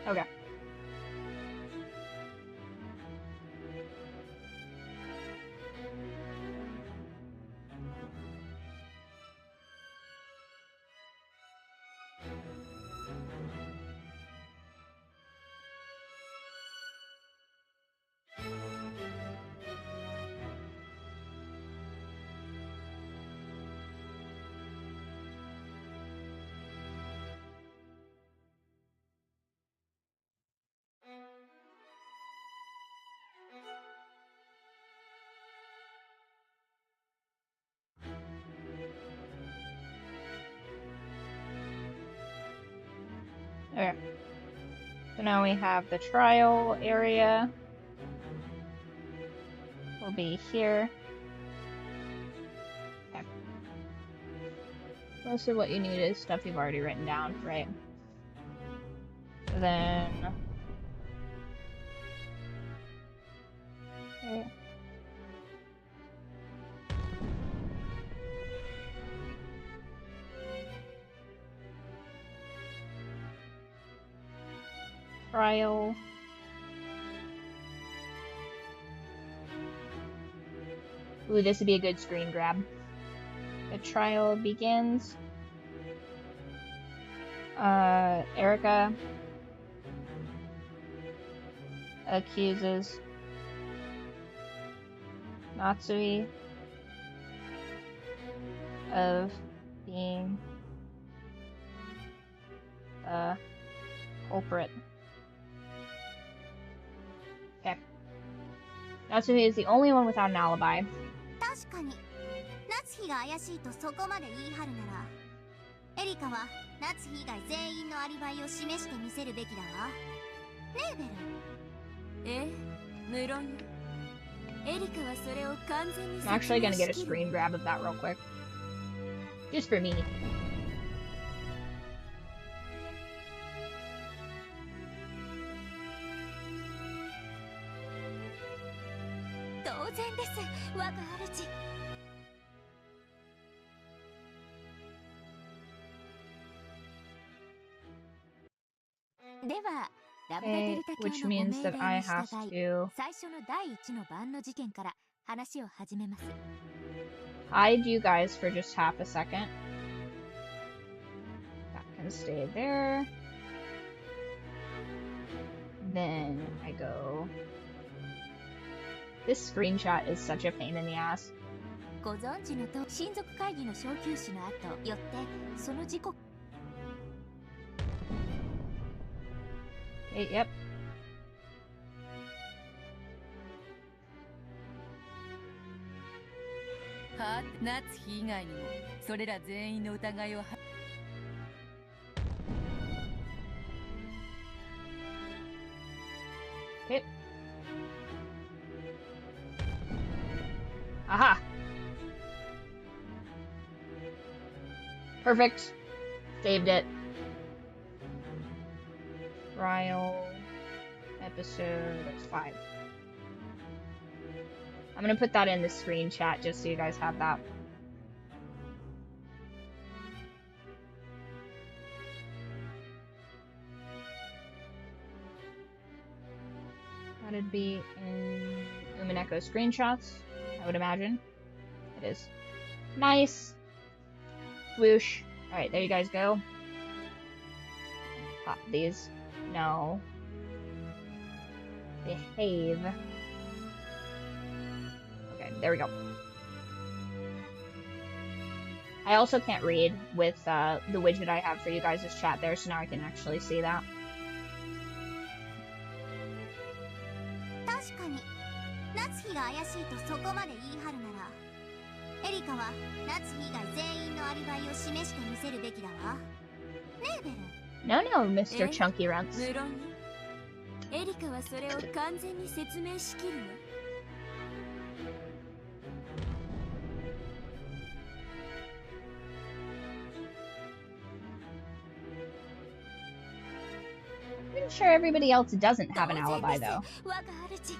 Okay. Okay. So now we have the trial area. Will be here. Okay. Most of what you need is stuff you've already written down, right? So then... Okay. Trial. Ooh, this would be a good screen grab. The trial begins. Erica accuses Natsui of being the culprit. Okay. Natsui is the only one without an alibi. 確かに夏日が怪しいとそこまで言い張るならエリカは夏日以外全員のアリバイを示してみせるべきだわねえベル。ええ、無論よ。エリカはそれを完全に I'm actually gonna get a screen grab of that real quick. Just for me. 当然です我が主。ではラブデデルタ教 Which のご命 means 令 that I に have 従い to 最初の第一の晩の事件から話を始めます。 hide you guys for just half a second. That can stay there. Then I go. This screenshot is such a pain in the ass. ご存知のと親族会議の小休止の後よってその時刻 Hey, yep. はあ、夏日以外にもそれら全員の疑いをは Okay. Aha! Perfect. Saved it. Trial episode 5. I'm gonna put that in the screen chat just so you guys have that. That'd be in Umineko screenshots, I would imagine. It is. Nice! Swoosh. Alright, there you guys go. Pop these. No. Behave. Okay, there we go. I also can't read with the widget I have for you guys' chat there, so now I can actually see that. 確かに夏日が怪しいとそこまで言い張るならエリカは夏日以外全員のアリバイを示してみせるべきだわねえベル。 No, no, Mr. Chunky Runts. 無論よ。エリカはそれを完全に説明しきるわ。 I'm sure everybody else doesn't have an alibi, though. 我が主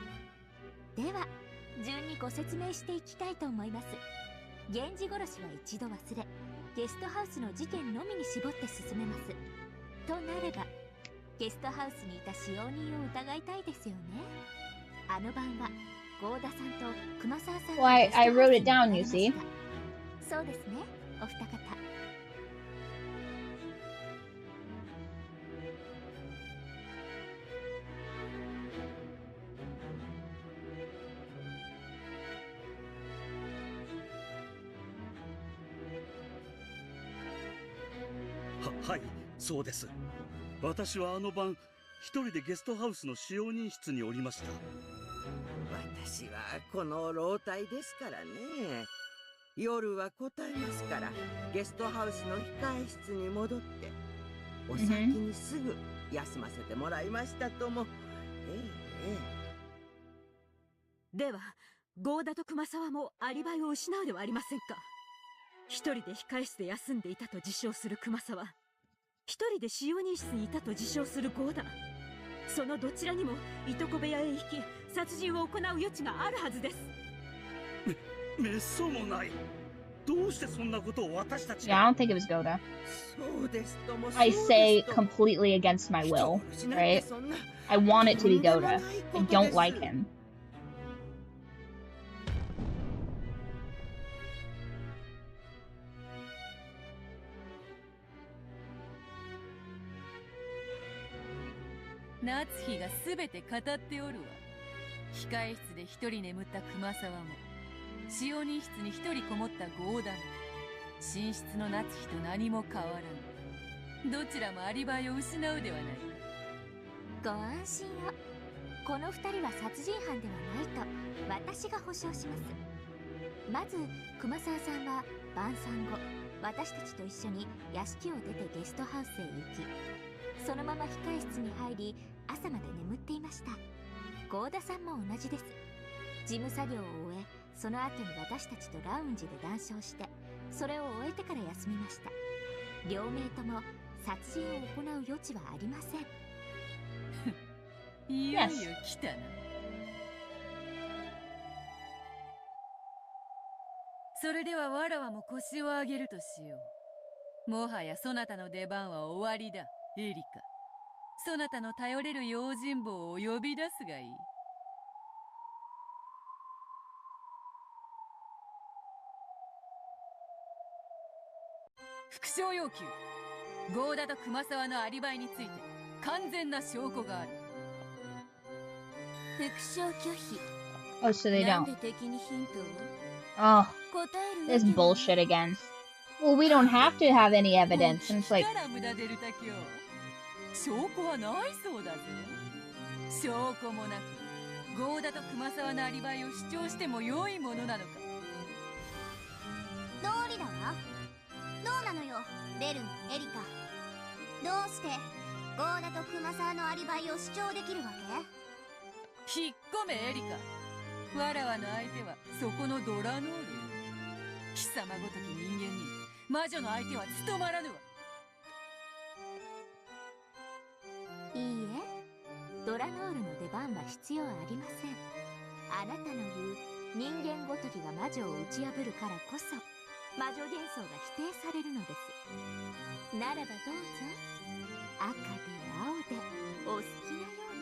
では順にご説明していきたいと思います。源氏殺しは一度忘れゲストハウスの事件のみに絞って進めます。となればゲストハウスにいた使用人を疑いたいですよね。あの晩は郷田さんと熊沢さんが Well, I wrote it down, you see. そうですね、お二方。はい、そうです。私はあの晩一人でゲストハウスの使用人室におりました。私はこの老体ですからね。夜は答えますからゲストハウスの控え室に戻ってお先にすぐ休ませてもらいましたとも。では郷田と熊沢もアリバイを失うではありませんか。一人で控え室で休んでいたと自称する熊沢、一人で使用人室にいたと自称する郷田、そのどちらにもいとこ部屋へ行き殺人を行う余地があるはずです。めっそうもない。どうしてそんなことを私たち Yeah, I が don't think it was Goda. そうですとも I そう say ですとも completely against my 人 will, 殺しなんて right? そんな I want it to be とんでも Goda. ない I こと don't です like him. 夏日がすべて語っておるわ。控室で一人眠った熊沢も、使用人室に一人こもった合田も、寝室の夏日と何も変わらぬ。どちらもアリバイを失うではないか。ご安心を。この二人は殺人犯ではないと私が保証します。まず熊沢さんは晩餐後、私たちと一緒に屋敷を出てゲストハウスへ行き、そのまま控室に入り朝まで眠っていました。合田さんも同じです。事務作業を終え、その後に私たちとラウンジで談笑して、それを終えてから休みました。両名とも殺人を行う余地はありません。いよいよ来たな。それではわらわも腰を上げるとしよう。もはやそなたの出番は終わりだ、エリカ。そなたの頼れる用心棒を呼び出すがいい。復唱要求。合田と熊沢のアリバイについて完全な証拠がある。復唱拒否。 Oh, so they なん don't. で敵にヒントを Oh, 答える this わけは bullshit again. Well, we don't have to have any evidence. And it's like, から無駄デルタ教。証拠はないそうだぜ。証拠もなく合田と熊沢のアリバイを主張しても良いものなのか。通りだわ。どうなのよ、ベルン、エリカ。どうしてゴーダと熊沢のアリバイを主張できるわけ？引っ込めエリカ。わらわの相手はそこのドラノールよ。貴様ごとき人間に魔女の相手は務まらぬわ。いいえ、ドラノールの出番は必要ありません。あなたの言う人間ごときが魔女を打ち破るからこそ魔女幻想が否定されるのです。ならばどうぞ、赤で青でお好きなよう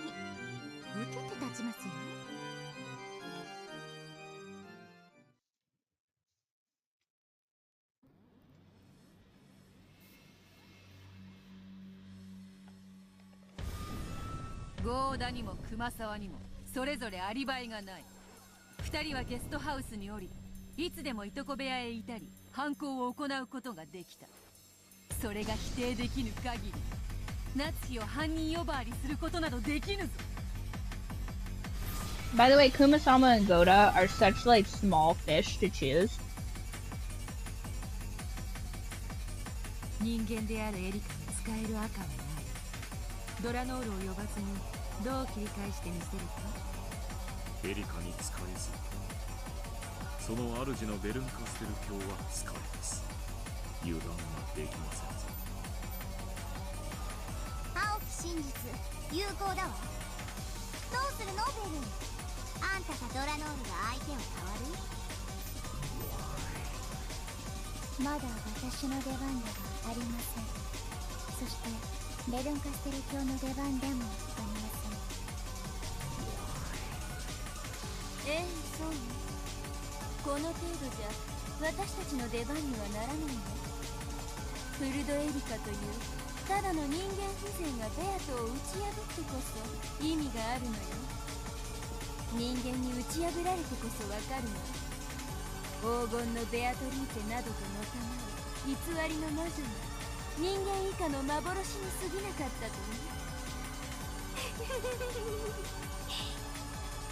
に受けて立ちますよ。ゴーダにも熊沢にもそれぞれアリバイがない。二人はゲストハウスにおり、いつでもいとこ部屋へいたり犯行を行うことができた。それが否定できぬ限り、夏日を犯人呼ばわりすることなどできぬぞ。 by the way, Kumasama and Goda are such like small fish to choose. 人間であるエリカに使える赤はない。ドラノールを呼ばずにどう切り返してみせるか。エリカに使えず、その主のベルンカステル卿は使えます。油断はできませんぞ。青き真実、有効だわ。どうするのベルン？あんたかドラノールが相手を変わる？まだ私の出番ではありません。そしてベルンカステル卿の出番でもありません。そうよ。この程度じゃ私たちの出番にはならないわ。フルドエリカというただの人間風情がベアトを打ち破ってこそ意味があるのよ。人間に打ち破られてこそわかるの。黄金のベアトリーテなどとのたまる偽りの魔女が人間以下の幻に過ぎなかったとね。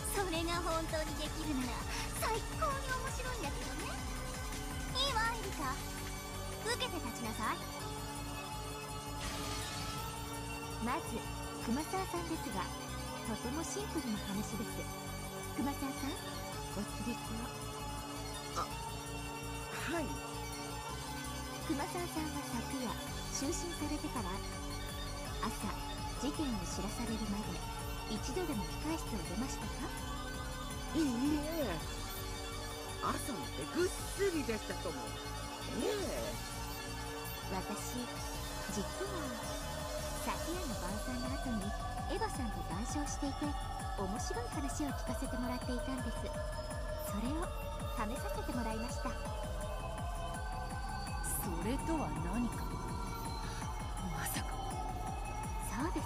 それが本当にできるなら最高に面白いんだけどね。いいわエリカ、受けて立ちなさい。まず熊沢さんですが、とてもシンプルな話です。熊沢さん、ご起立を。はい。熊沢さんは昨夜就寝されてから朝事件を知らされるまで一度でも控室を出ましたか？いいえ。朝までぐっすりでしたとも。私実は昨夜の晩餐の後にエヴァさんと談笑していて面白い話を聞かせてもらっていたんです。それを試させてもらいました。それとは何か。まさか。そうです。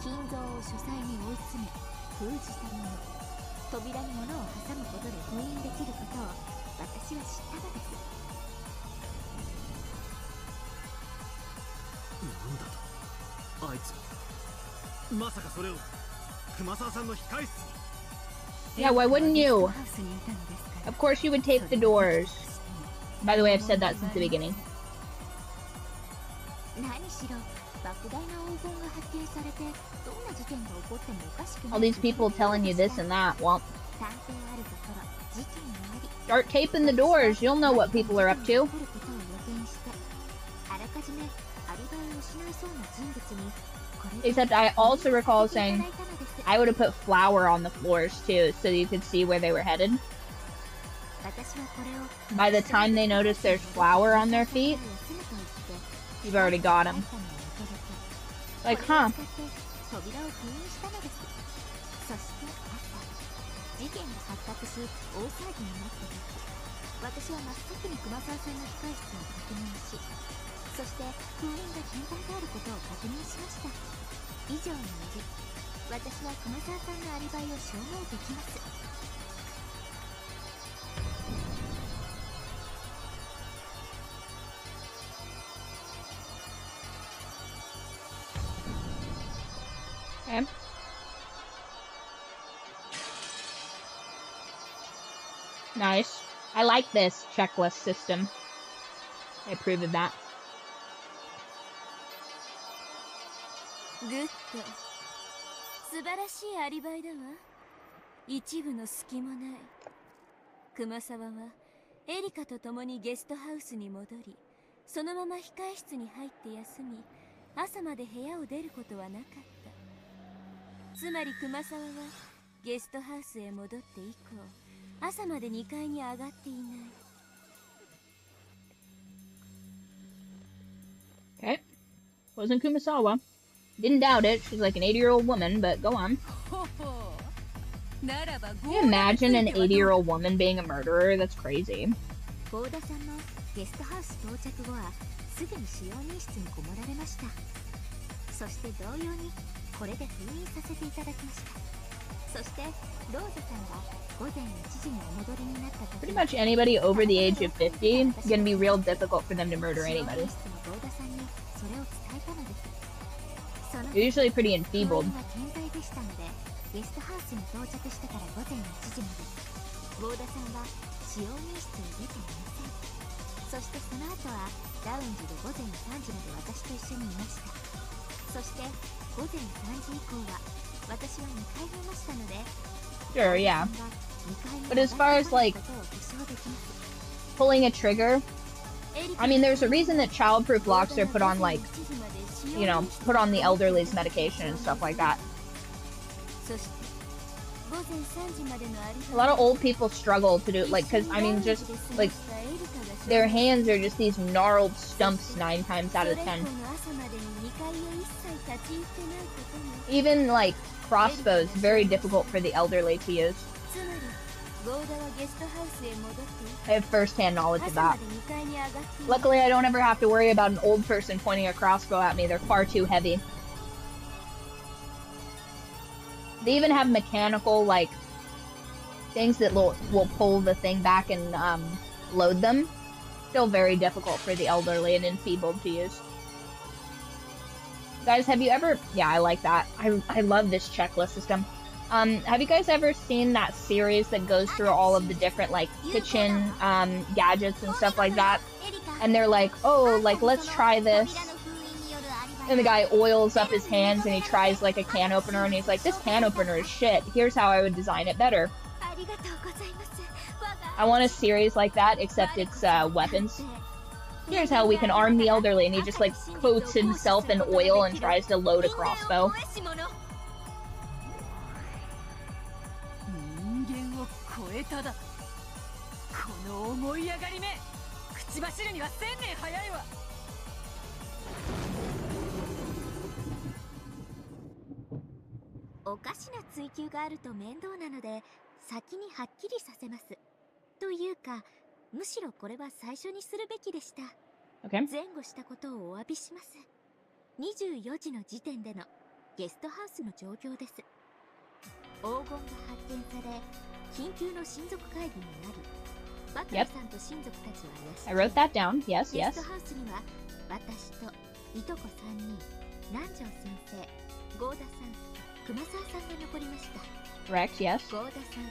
金蔵を書斎に追い詰め封じたもの、扉に物を挟むことで封印できることを私は知ったのです。なんだとあいつまさかそれを熊沢さんの控室に。 Yeah, why wouldn't you? Of course you would tape the doors. By the way, I've said that since the beginning. 何しろ莫大な黄金が発見されてどんな事件が起こってもおかしくない。 All these people telling you this and that. Well, 探偵あるところ事件があり start taping the doors. You'll know what people are up to. あらかじめアリバイを失いそうな人物に Except I also recall saying I would have put flour on the floors too, so you could see where they were headed. By the time they notice there's flour on their feet, you've already got them. Like, huh? 事件が発覚し大騒ぎになった時、私は真っ先に熊沢さんの控室を確認し、そして封印が健在であることを確認しました。以上により私は熊沢さんのアリバイを証明できます。Okay. Nice. I like this checklist system. I approve of that. グッド。素晴らしいアリバイだわ。一部の隙もない。熊沢はエリカと共にゲストハウスに戻り、そのまま控え室に入って休み、朝まで部屋を出ることはなかった。つまり熊沢はゲストハウスへ戻って以降、朝まで2階に上がっていない。Okay. Wasn't Kumasawa. Didn't doubt it. She's like an 80-year-old woman, but go on. Can you imagine an 80-year-old woman being a murderer? That's crazy. ボーダさんのゲストハウス到着後はすぐに使用人室にこもられました。そして同様にこれで封印させていただきました。そしてローザさんが午前1時にお戻りになった時、 Pretty much anybody over the age of 50 is gonna be real difficult for them to murder anybody. ボーダさんにそれを伝えたのです。 They're usually pretty enfeebled. 健在でしたので、ゲストハウスに到着してから午前1時まで、ボーダさんは使用人室を出ていません。そしてその後はラウンジで午前3時まで私と一緒にいました。そして午前3時以降は私は2階にいましたので、 Sure, yeah. But as far as like pulling a trigger, I mean, there's a reason that childproof locks are put on, like, you know, put on the elderly's medication and stuff like that. A lot of old people struggle to do, like, because, I mean, just, like, their hands are just these gnarled stumps 9 times out of 10. Even, like, crossbows, very difficult for the elderly to use. I have first-hand knowledge of that. Luckily, I don't ever have to worry about an old person pointing a crossbow at me. They're far too heavy. They even have mechanical, like, things that will pull the thing back and load them. Still very difficult for the elderly and enfeebled to use. Guys, have you ever... Yeah, I like that. I love this checklist system. Have you guys ever seen that series that goes through all of the different, like, kitchen gadgets and stuff like that? And they're like, oh, like, let's try this. And the guy oils up his hands and he tries, like, a can opener and he's like, this can opener is shit. Here's how I would design it better. I want a series like that, except it's weapons. Here's how we can arm the elderly, and he just, like, coats himself in oil and tries to load a crossbow. の思い上がりめ、口走るには1000年早いわ。おかしな追求があると面倒なので先にはっきりさせます。というかむしろこれは最初にするべきでした。Okay. 前後したことをお詫びします。24時の時点でのゲストハウスの状況です。黄金が発見され緊急の親族会議になり、バトルさんと親族たちは屋敷 I wrote that down. Yes, ゲ yes. ストハウスには私といとこ3人、南條先生、郷田さん、熊沢さんが残りました。 Correct, yes. 郷田さん、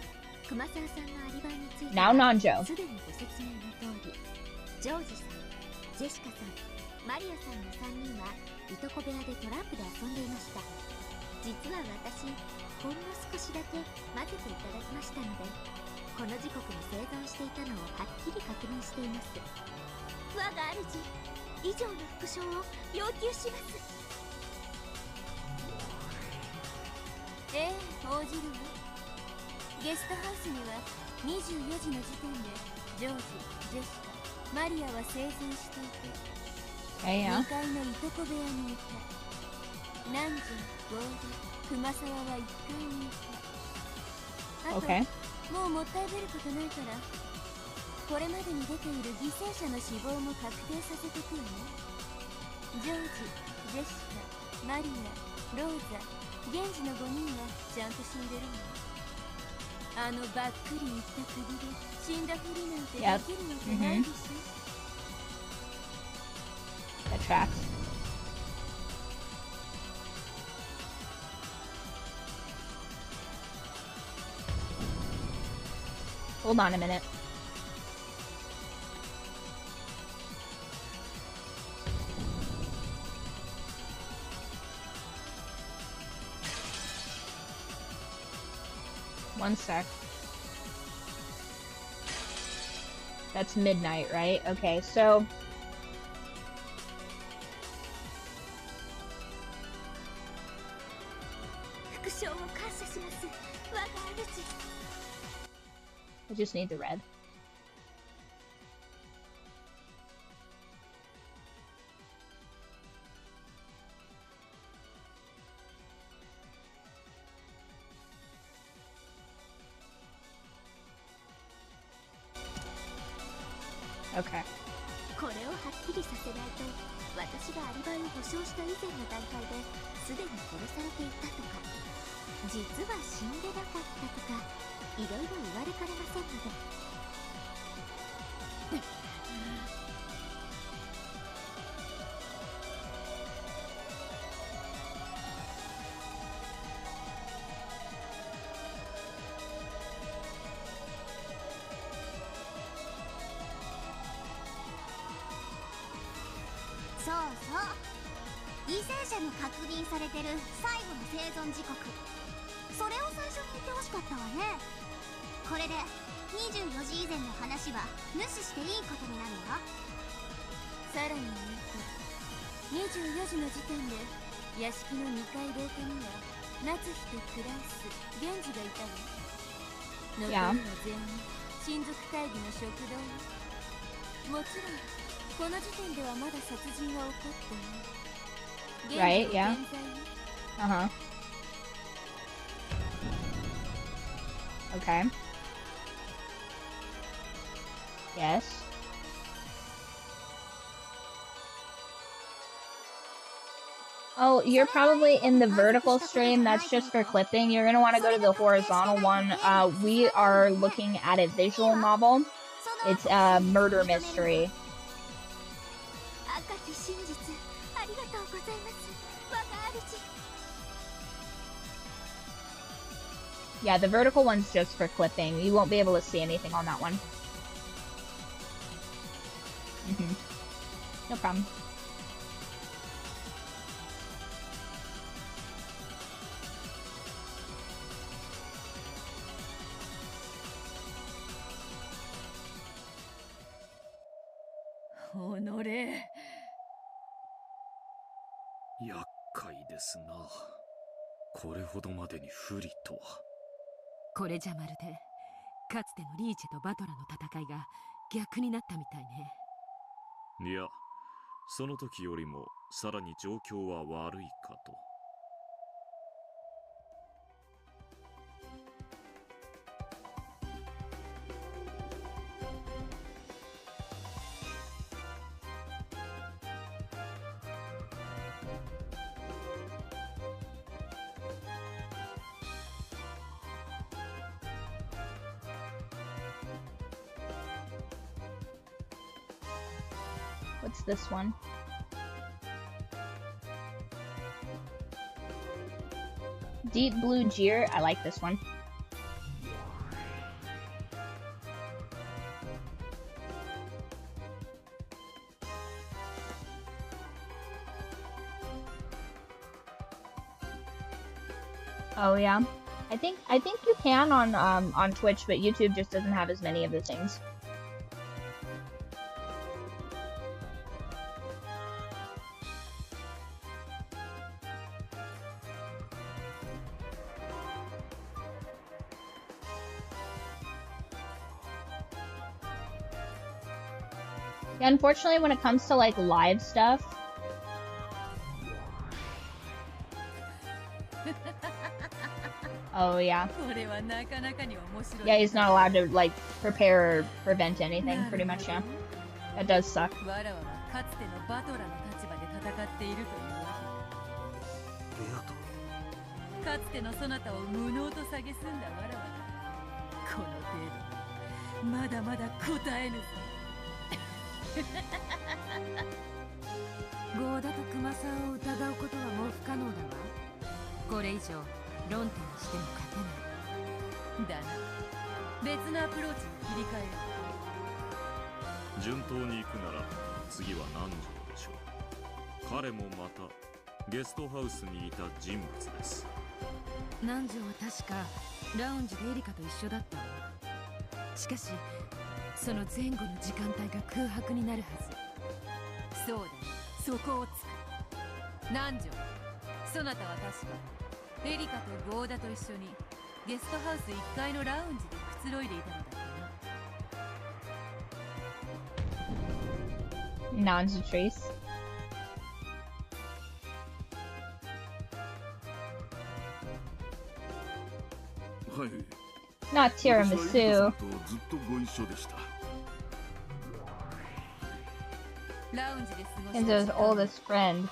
熊沢さんのアリバイについて Now は Nanjo. すでにご説明の通り、ジョージさん、ジェシカさん、マリアさんの3人はいとこ部屋でトランプで遊んでいました。実は私、ほんの少しだけ混ぜていただきましたので、この時刻に生存していたのをはっきり確認しています。我が主、以上の復唱を要求します。ええ、応じるわ。ゲストハウスには24時の時点でジョージ、ジェシカ、マリアは生存していて、2階のいとこ部屋にいた。南條、郷田、熊沢は1階にいた。あと、Okay. もうもったいぶることないから、これまでに出ている犠牲者の死亡も確定させてくるね。ジョージ、ジェシカ、マリア、ローザ、現時の5人はちゃんと死んでるわ。あのばっくりいった首で死んだふりなんてできるわけないでしょ。That tracks. Hold on a minute. One sec. That's midnight, right? Okay, so... I just need the red. Okay. これをはっきりさせないと、私がアリバイを保証した以前の段階ですでに殺されていたとか、実は死んでなかったとか、いろいろ言われかねませんので。そうそう、犠牲者に確認されてる最後の生存時刻、それを最初に言ってほしかったわね。これで24時以前の話は無視していいことになるわ。さらに言うと、24時の時点で屋敷の2階廊下には夏日とクラウス、源氏がいたわ。残りは全員親族会議の食堂よ。もちろんこの時点ではまだ殺人は起こってない。 Right, yeah. Uh-huh. Okay. Yes. Oh, you're probably in the vertical stream. That's just for clipping. You're going to want to go to the horizontal one. We are looking at a visual novel. It's a murder mystery. Yeah, the vertical one's just for clipping. You won't be able to see anything on that one. No problem. Honore. 厄介ですな。これほどまでに不利とは。これじゃまるでかつてのリーチェとバトラの戦いが逆になったみたいね。いや、その時よりもさらに状況は悪いかと。What's this one? Deep Blue Jeer. I like this one. Oh yeah. I think you can on Twitch, but YouTube just doesn't have as many of the things. Yeah, unfortunately, when it comes to like live stuff, oh yeah, yeah, he's not allowed to like prepare or prevent anything. Pretty much, yeah. That does suck. かつてのそなたを無能と蔑んだわらわだ。この程度、まだまだ答えぬぞ。ゴーダと熊沢を疑うことはもう不可能だわ。これ以上論点しても勝てない。だな。別のアプローチに切り替える。順当に行くなら次は南條でしょう。彼もまたゲストハウスにいた人物です。南條は確かラウンジでエリカと一緒だったわ。しかしその前後の時間帯が空白になるはず。そうだ、そこをつく。南條、そなたは確かエリカとゴーダと一緒にゲストハウス1階のラウンジでくつろいでいたのだったな。Non's a trace. Not tiramisu. Kenzo's oldest friend.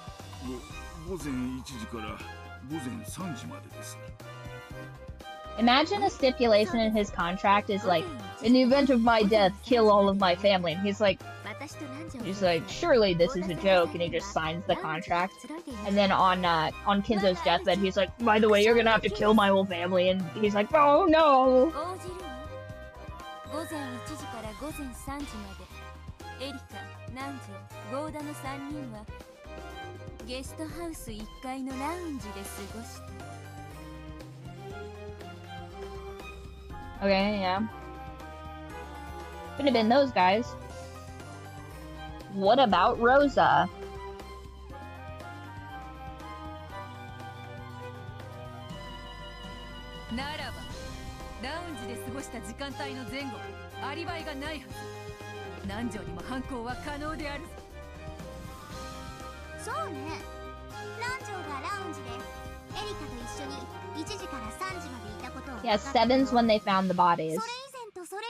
Imagine a stipulation in his contract is like, in the event of my death, kill all of my family. And he's like, surely this is a joke, and he just signs the contract. And then on Kenzo's deathbed, he's like, by the way, you're gonna have to kill my whole family. And he's like, oh no. ゲストハウス1階のラウンジで過ごした。 Okay, yeah. Could have been those guys. What about Rosa? ならば、ラウンジで過ごした時間帯の前後、アリバイがないはず。南條にも犯行は可能であるぞ。そうね。南條がラウンジでエリカと一緒に1時から3時までいたことを。Yeah, 7's when they found the bodies.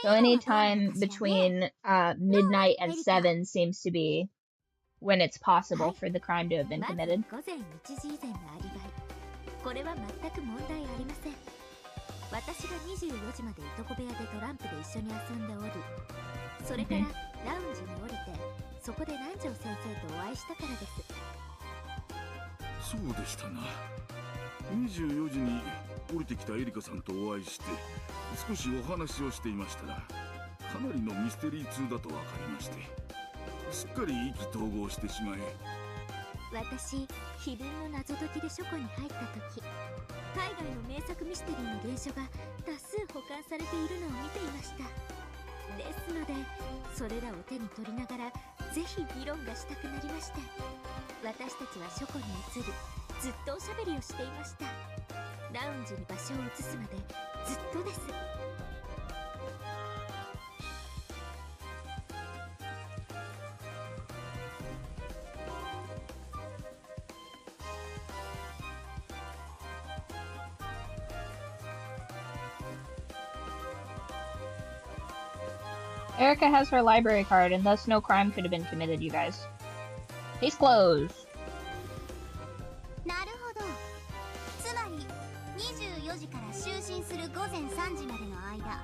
So any time between midnight and 7 seems to be when it's possible for the crime to have been committed. 午前1時以前のアリバイ。これは全く問題ありません。私が24時までいとこ部屋でトランプで一緒に遊んでおり、それからラウンジに降りて、そこで南條先生とお会いしたからです。そうでしたな。24時に降りてきたエリカさんとお会いして、少しお話をしていましたら、かなりのミステリー通だと分かりまして、すっかり意気投合してしまい。私、秘伝の謎解きで書庫に入った時、海外の名作ミステリーの原書が多数保管されているのを見ていました。ですので、それらを手に取りながら、ぜひ議論がしたくなりまして、私たちは書庫に移り、ずっとおしゃべりをしていました。ラウンジに場所を移すまでずっとです。Erica has her library card, and thus no crime could have been committed, you guys. Case closed. なるほど。つまり24時から就寝する午前3時までの間、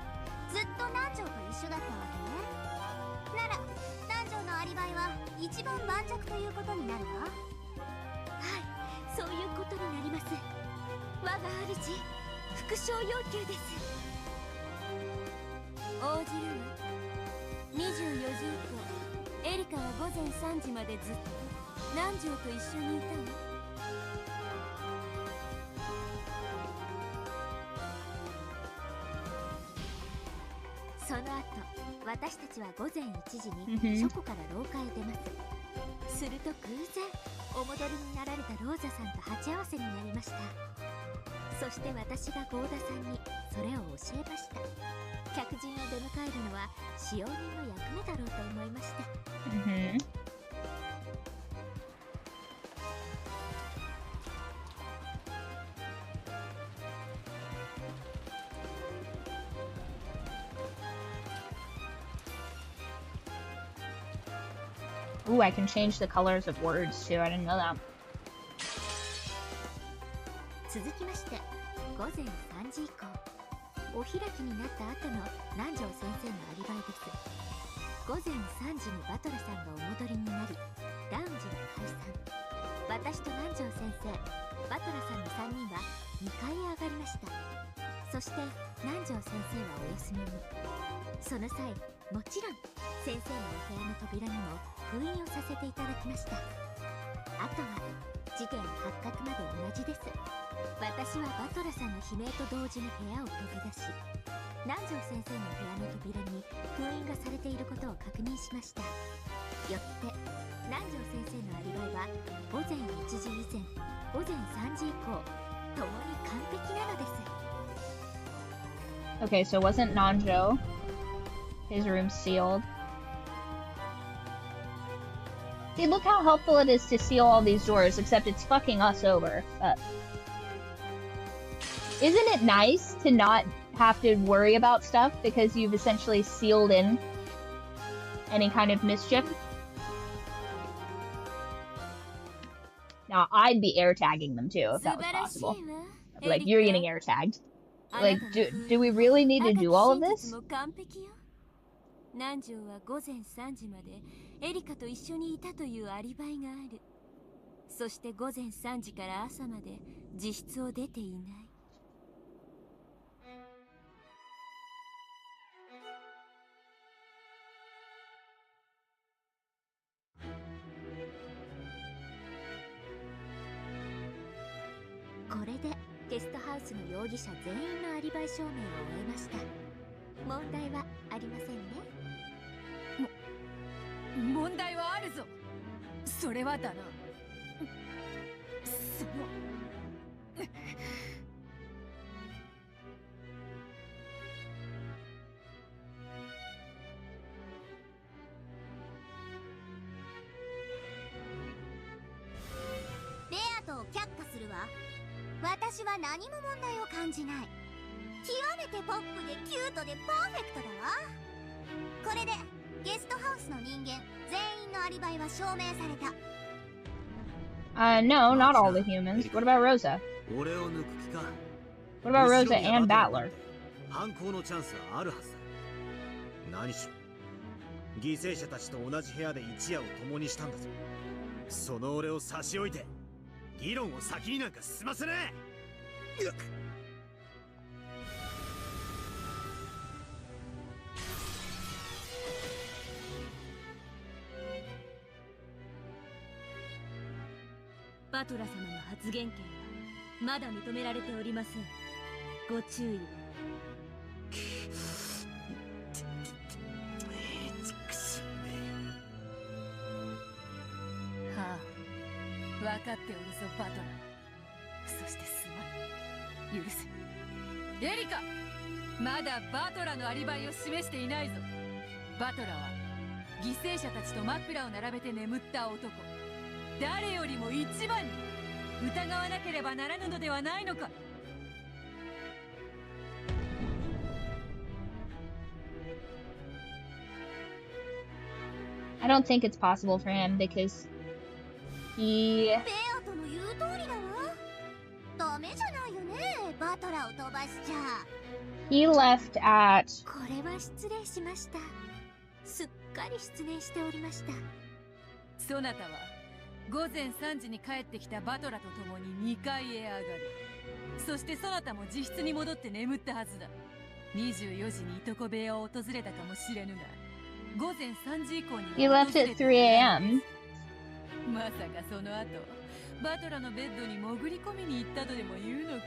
ずっと南條と一緒だったわけね。なら南條のアリバイは一番盤石ということになるわ。はい、そういうことになります。我が主、復讐要求です。応じるわ。24時以降、エリカは午前3時までずっと南條と一緒にいたの。その後、私たちは午前1時に書庫から廊下へ出ます。すると偶然お戻りになられたローザさんと鉢合わせになりました。そして私が郷田さんにそれを教えました。客人を出迎えるのは使用人の役目だろうと思いました。Ooh, I can change the colors of words too. I didn't know that. 続きまして、午前3時以降、お開きになった後の南條先生のアリバイです。午前3時にバトラさんがお戻りになり、ラウンジは解散。私と南條先生、バトラさんの3人は2階へ上がりました。そして南條先生はお休みに。その際、もちろん先生のお部屋の扉にも封印をさせていただきました。あとは事件発覚まで同じです。私はバトラさんの悲鳴と同時に部屋を飛び出し、南條先生の部屋の扉に封印がされていることを確認しました。よって南條先生のアリバイは午前1時以前、午前3時以降、ともに完璧なのです。Okay, so wasn't Nanjo his room sealed? See, look how helpful it is to seal all these doors, except it's fucking us over. Isn't it nice to not have to worry about stuff because you've essentially sealed in any kind of mischief? Now, I'd be air tagging them too if that was possible. I'd be like, you're getting air tagged. Like, do we really need to do all of this? 南條は午前3時までエリカと一緒にいたというアリバイがある。そして午前3時から朝まで自室を出ていない。これでゲストハウスの容疑者全員のアリバイ証明を終えました。問題はありませんね。問題はあるぞ。それはだな。そのベアトを却下するわ。私は何も問題を感じない。極めてポップでキュートでパーフェクトだわ。これでゲストハウスの人間全員のアリバイは証明された。No, not all the humans. What about Rosa? What about Rosa and Battler? 犯行のチャンスはあるはずだ。何しろ犠牲者たちと同じ部屋で一夜を共にしたんだぞ。その俺を差し置いて議論を先になんか進ませねえ。バトラ様の発言権はまだ認められておりません。ご注意を。はあ、分かっておるぞバトラ。そしてすまん、許せ。エリカ、まだバトラのアリバイを示していないぞ。バトラは犠牲者たちと枕を並べて眠った男、誰よりも一番に疑わなければならぬのではないのか。I don't think it's possible for him because he... ベアとの言う通りだわ。ダメじゃないよね、バトラを飛ばしちゃ。He left at... これは失礼しました。すっかり失念しておりました。そなたは午前3時に帰ってきたバトラと共に2階へ上がる。そしてそなたも自室に戻って眠ったはずだ。24時にいとこ部屋を訪れたかもしれぬが、午前3時以降には He left at 3 a.m. まさかその後バトラのベッドに潜り込みに行ったとでも言うのか？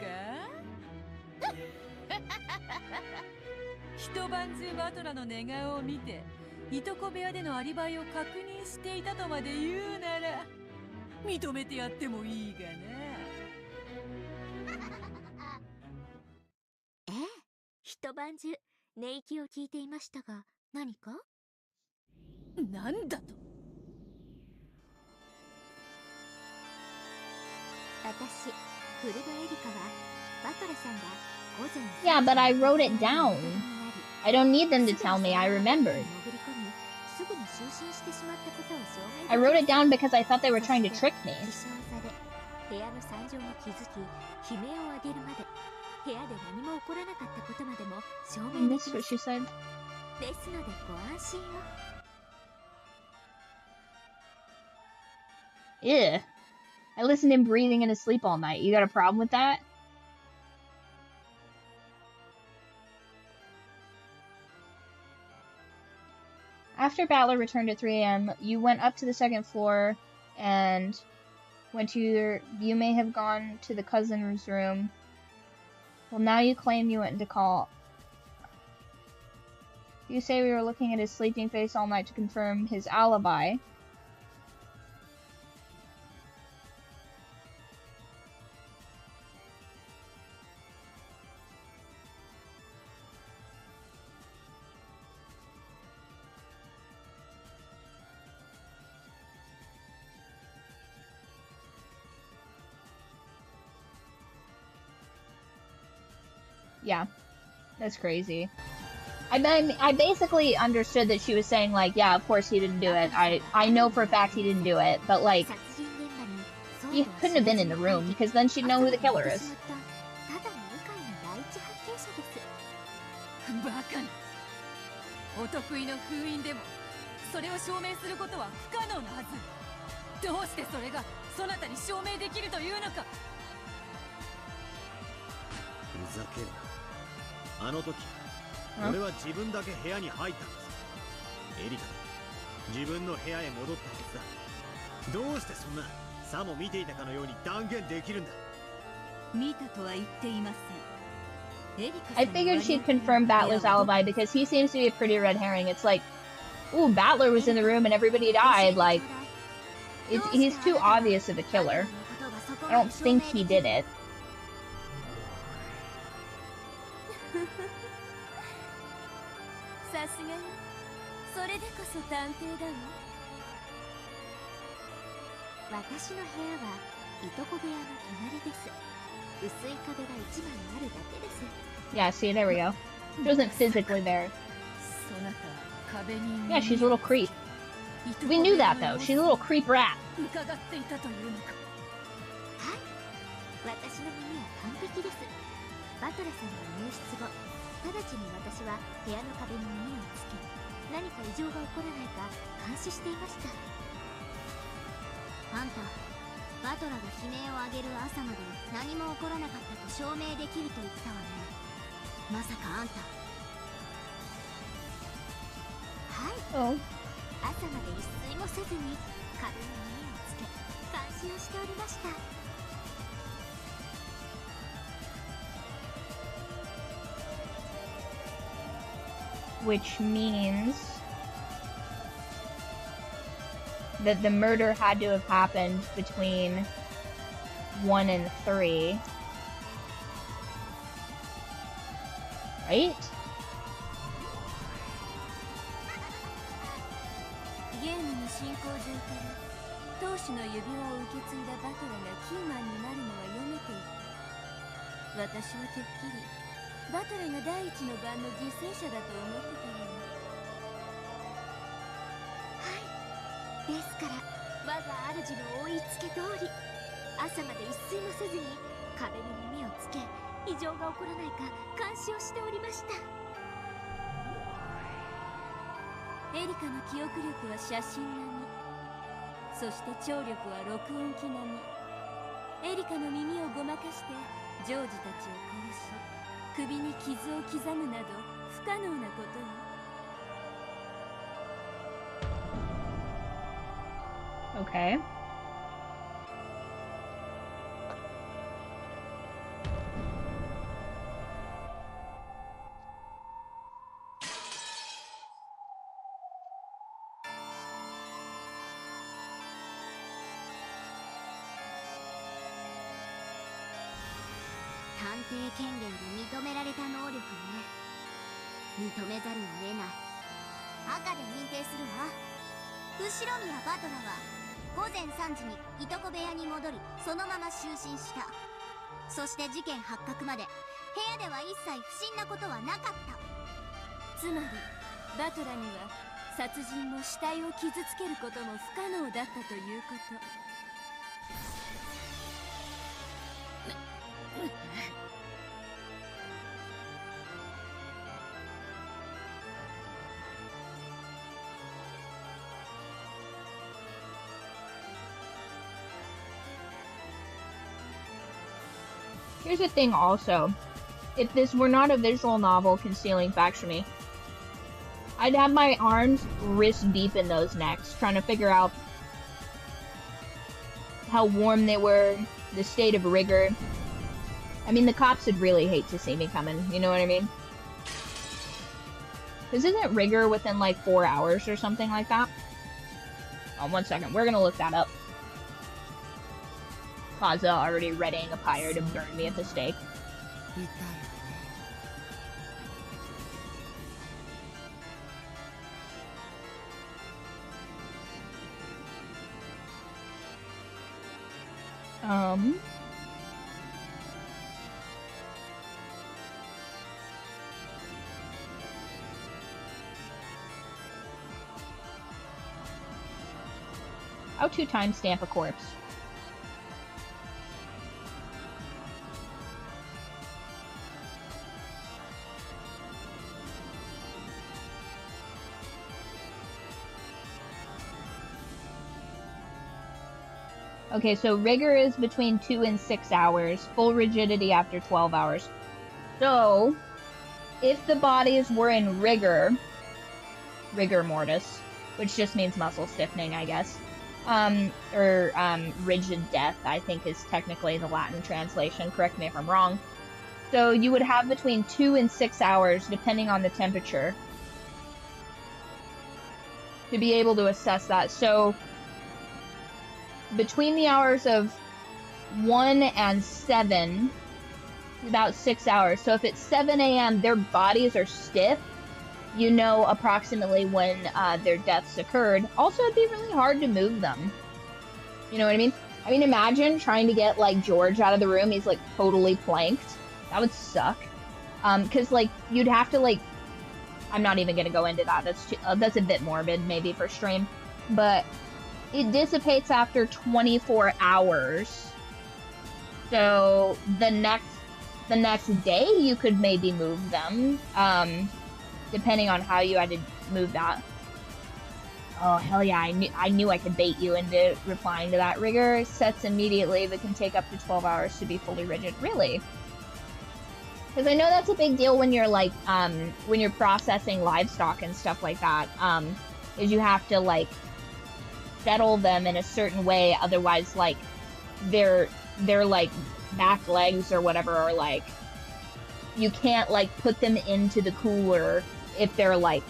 一晩中バトラの寝顔を見ていとこ部屋でのアリバイを確認していたとまで言うなら認めてやってもいいがな。ええ、一晩中寝息を聞いていましたが、何か？なんだと？私、フルドエリカはバトラさんが午前 Yeah, but I wrote it down. I don't need them to tell me. I remembered. I wrote it down because I thought they were trying to trick me. 部屋の惨状に気づき、悲鳴を上げるまで、部屋で何も起こらなかったことまでも証明でき That's ま what す。 she said. ですのでご安心を。Ew. I listened to him breathing in his sleep all night. You got a problem with that? After Battler returned at 3 a.m., you went up to the second floor and went to your... You may have gone to the cousin's room. Well, now you claim you went to call... You say we were looking at his sleeping face all night to confirm his alibi. Yeah, that's crazy. I basically understood that she was saying, like, yeah, of course he didn't do it. I know for a fact he didn't do it, but, like, he couldn't have been in the room, because then she'd know who the killer is. バカな。お得意の封印でもそれを証明することは不可能なはず。どうしてそれがそなたに証明できるというのか。ふざけるな。あの時俺は自分だけ部屋に入ったんです。エリカ自分の部屋へ戻ったはずだ。どうしてそんなさも見ていたかのように断言できるんだ。見たとは言っていません。 I figured she'd confirm Battler's alibi because he seems to be a pretty red herring. It's like, ooh, Battler was in the room and everybody died. Like, he's too obvious of a killer. I don't think he did it. さすがにそれでこそ探偵だわ。私の部屋はいとこ部屋の隣です。薄い壁が一枚あるだけです。 Yeah, see, there we go. She wasn't physically there. Yeah, she's a little creep. We knew that, though. She's a little creep rat. はい、私の耳は完璧です。バトラさんが入室後、直ちに私は部屋の壁に耳をつけ、何か異常が起こらないか監視していました。あんた、バトラが悲鳴を上げる朝まで何も起こらなかったと証明できると言ったわね。まさかあんた。はい。Oh. 朝まで一睡もせずに壁に耳をつけ監視をしておりました。 Which means that the murder had to have happened between 1 and 3. Right? ゲームの進行上から当主の指輪を受け継いだバトラがキーマンになるのは読めていた。私はてっきりバトラが第一の番の犠牲者だと思ってたよ。はい、ですから我が主の追いつけ通り朝まで一睡もせずに壁に耳をつけ異常が起こらないか監視をしておりました。エリカの記憶力は写真並み、そして聴力は録音機並み。エリカの耳をごまかしてジョージたちを殺し首に傷を刻むなど不可能なことよ。Okay.探偵権限で認められた能力ね。認めざるを得ない。赤で認定するわ。後宮バトラは午前3時にいとこ部屋に戻りそのまま就寝した。そして事件発覚まで部屋では一切不審なことはなかった。つまりバトラには殺人も死体を傷つけることも不可能だったということ。Here's the thing also. If this were not a visual novel concealing facts from me, I'd have my arms wrist deep in those necks, trying to figure out how warm they were, the state of rigor. I mean, the cops would really hate to see me coming, you know what I mean? Because isn't rigor within like 4 hours or something like that? Oh, 1 second, we're gonna look that up. Kaza already readying a pyre to burn me at the stake. How to timestamp a corpse? Okay, so rigor is between 2 and 6 hours, full rigidity after 12 hours. So, if the bodies were in rigor mortis, which just means muscle stiffening, I guess, rigid death, I think is technically the Latin translation, correct me if I'm wrong. So you would have between 2 and 6 hours, depending on the temperature, to be able to assess that. So, between the hours of 1 and 7, about 6 hours. So if it's 7 a.m., their bodies are stiff, you know approximately when their deaths occurred. Also, it'd be really hard to move them. You know what I mean? I mean, imagine trying to get, like, George out of the room. He's, like, totally planked. That would suck. Because, like, you'd have to, like... I'm not even going to go into that. That's a bit morbid, maybe, for stream. But... it dissipates after 24 hours. So the next day you could maybe move them, depending on how you had to move that. Oh hell yeah! I knew I could bait you into replying to that. Rigor sets immediately, but can take up to 12 hours to be fully rigid. Really? Because I know that's a big deal when you're like when you're processing livestock and stuff like that. Is you have to like settle them in a certain way, otherwise like their like back legs or whatever are like, you can't like put them into the cooler if they're like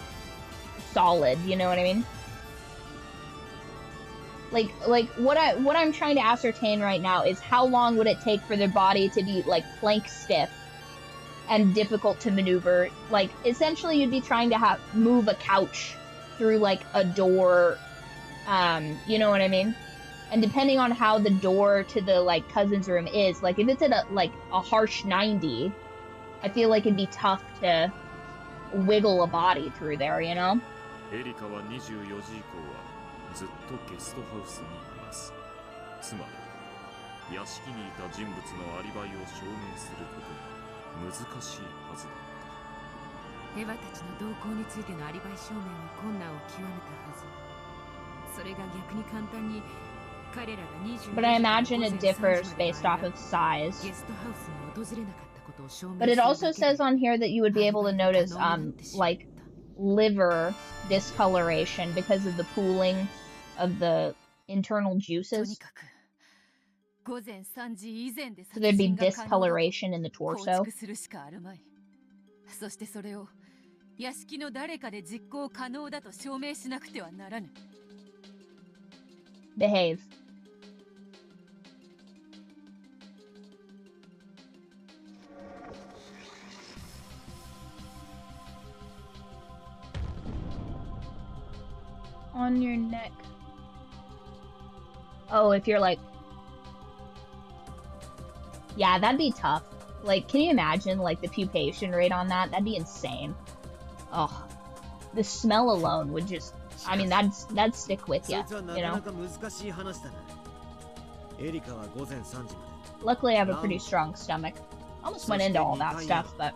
solid, you know what I mean? Like what I'm trying to ascertain right now is how long would it take for their body to be like plank stiff and difficult to maneuver. Like essentially you'd be trying to move a couch through like a door. You know what I mean? And depending on how the door to the, like, cousin's room is, like, if it's at a harsh 90, I feel like it'd be tough to wiggle a body through there, you know? エリカは24時以降はずっとゲストハウスにいます。つまり屋敷にいた人物のアリバイを証明することが難しいはずだった。エヴァたちの動向についてのアリバイ証明は困難を極めたはず。それが逆に簡単に彼らが24 But I imagine it differs based off of size. But it also says on here that you would be able to notice like liver discoloration because of the pooling of the internal juices. So there'd be discoloration in the torso. Behave. On your neck. Oh, if you're like... Yeah, that'd be tough. Like, can you imagine, like, the pupation rate on that? That'd be insane. Oh. The smell alone would just... I mean, that'd stick with you, you know? Luckily, I have a pretty strong stomach. Almost went into all that stuff, but...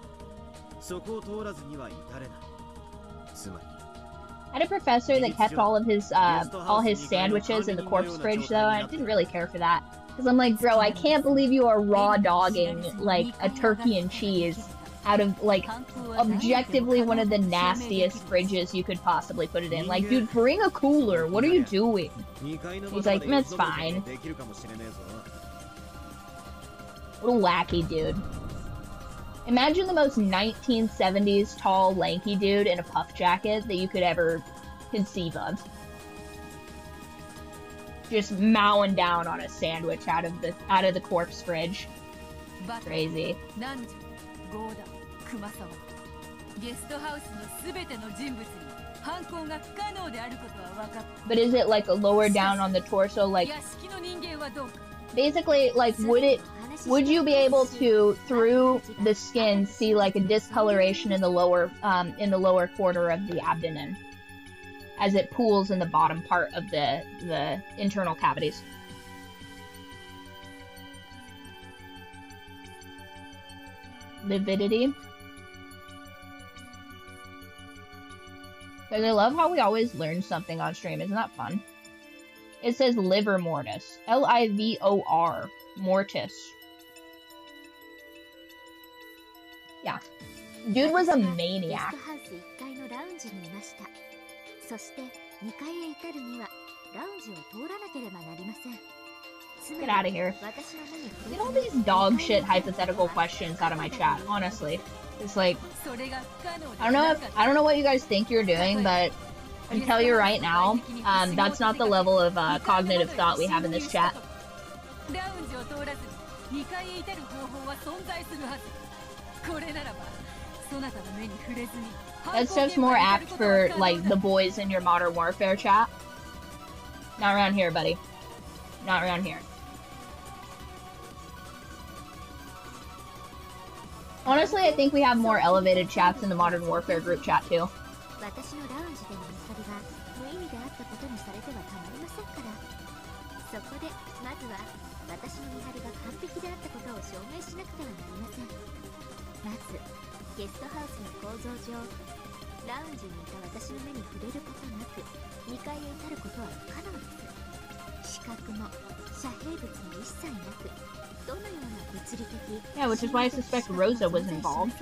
I had a professor that kept all his sandwiches in the corpse fridge, though, and I didn't really care for that. Because I'm like, bro, I can't believe you are raw dogging, like, a turkey and cheese out of, like, objectively one of the nastiest fridges you could possibly put it in. Like, dude, bring a cooler. What are you doing? He's like, it's fine. What a wacky dude. Imagine the most 1970s tall, lanky dude in a puff jacket that you could ever conceive of. Just mowing down on a sandwich out of the corpse fridge. Crazy. But is it like lower down on the torso? Like, basically, like, would you be able to, through the skin, see like a discoloration in the lower corner of the abdomen as it pools in the bottom part of the internal cavities? Lividity. Because I love how we always learn something on stream. Isn't that fun? It says liver mortis. L-I-V-O-R. Mortis. Yeah. Dude was a maniac. Get out of here. Get all these dog shit hypothetical questions out of my chat, honestly. It's like, I don't know what you guys think you're doing, but I can tell you right now, that's not the level of cognitive thought we have in this chat. That stuff's more apt for, like, the boys in your Modern Warfare chat. Not around here, buddy. Not around here. Honestly, I think we have more elevated chats in the Modern Warfare group chat, too. Yeah, which is why I suspect Rosa was involved.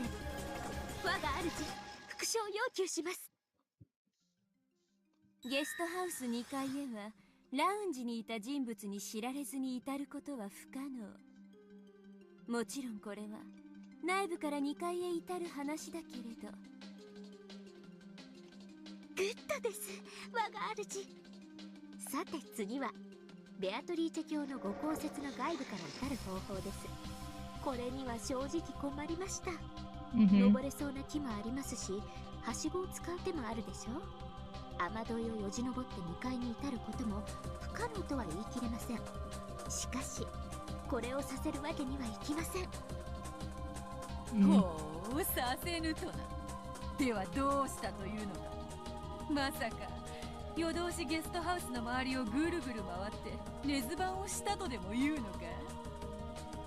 夜通しゲストハウスの周りをぐるぐる回って根津番をしたとでも言うのか。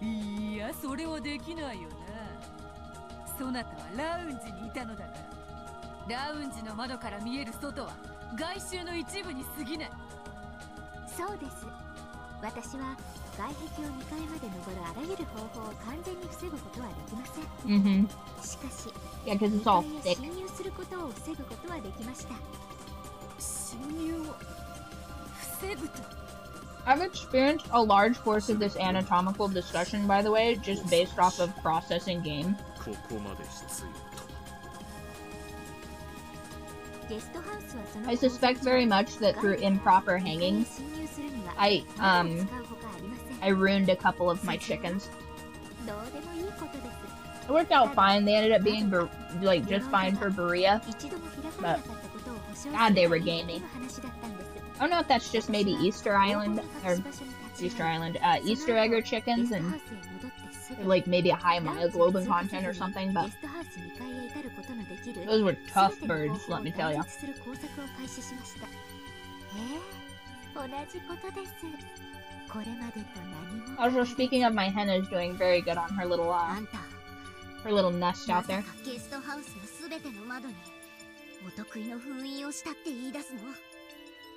いや、それはできないよな。そなたはラウンジにいたのだから。ラウンジの窓から見える外は外周の一部に過ぎない。そうです。私は外壁を2階まで登るあらゆる方法を完全に防ぐことはできません。しかし、2階へ侵入することを防ぐことはできました。侵入を防ぐと。I've experienced a large portion of this anatomical discussion, by the way, just based off of processing game. I suspect very much that through improper hangings, I ruined a couple of my chickens. It worked out fine. They ended up being like just fine for Berea, but God, they were gamey. I don't know if that's just maybe Easter Island or Easter egger chickens and like maybe a high myoglobin content or something, but those were tough birds, let me tell you. Also, speaking of, my hen is doing very good on her little nest out there.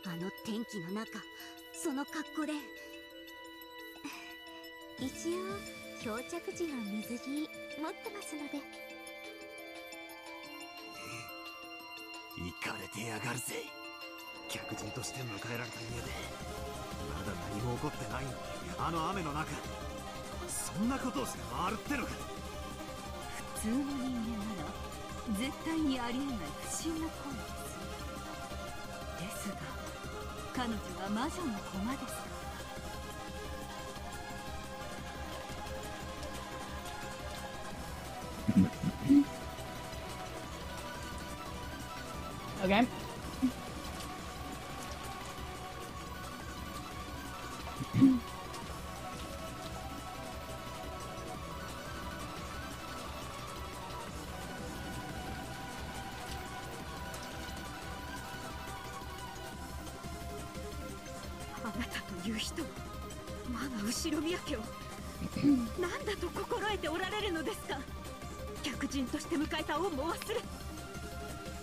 あの天気の中、その格好で。一応漂着時の水着持ってますので。行かれてやがるぜ。客人として迎えられた家でまだ何も起こってないのに、あの雨の中そんなことをして回るってのか。普通の人間なら絶対にありえない不審な行為です。ですが彼女は魔女の駒ですか。Okay.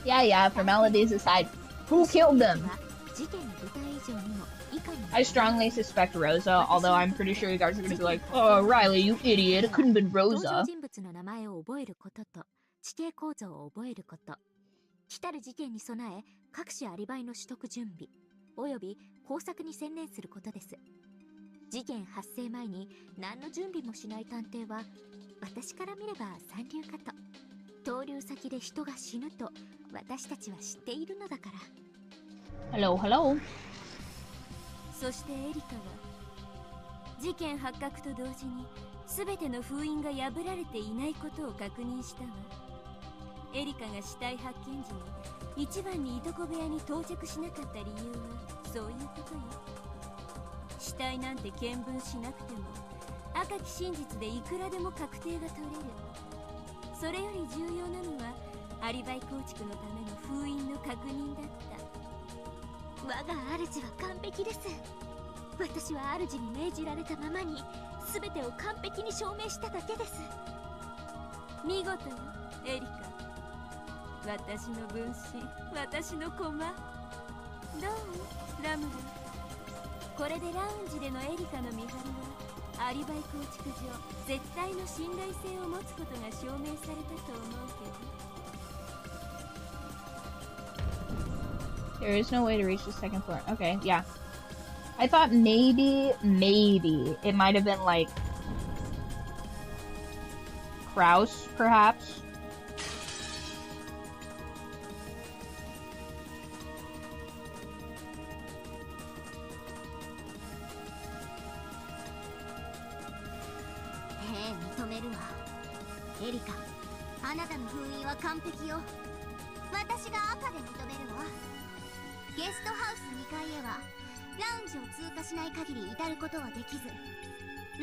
Yeah, formalities aside, who killed them? I strongly suspect Rosa, although I'm pretty sure you guys are gonna be like, oh, Riley, you idiot, it couldn't have been Rosa. 来たる事件に備え、各種アリバイの取得準備、および工作に専念することです。事件発生前に何の準備もしない探偵は、私から見れば三流かと。投留先で人が死ぬと私たちは知っているのだから。Hello, hello. そしてエリカは事件発覚と同時に全ての封印が破られていないことを確認したわ。エリカが死体発見時に一番にいとこ部屋に到着しなかった理由はそういうことよ。死体なんて見分しなくても赤き真実でいくらでも確定が取れる。それより重要なのはアリバイ構築のための封印の確認だった。我が主は完璧です。私は主に命じられたままに全てを完璧に証明しただけです。見事よエリカ。私の分身、私の駒。どうラムル。これでラウンジでのエリカの見張りはアリバイ構築上絶対の信頼性を持つことが証明されたと思うけど。 There is no way to reach the second floor. Okay, yeah. I thought maybe it might have been like Kraus, perhaps.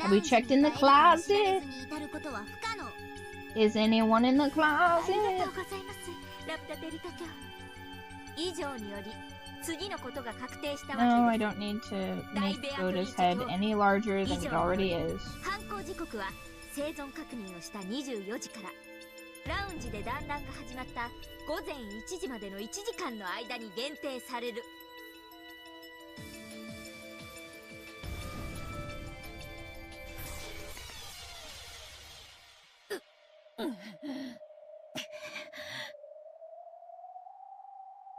Have we checked in the closet? Is anyone in the closet? 以上により次のことが確定した No, わ I け don't で need to す。大 make ベアトリ Goda's ーチ head と any larger 以 than it 上の already is. 犯行時刻は生存確認をした24時からラウンジで団らんが始まった午前1時までの1時間の間に限定される。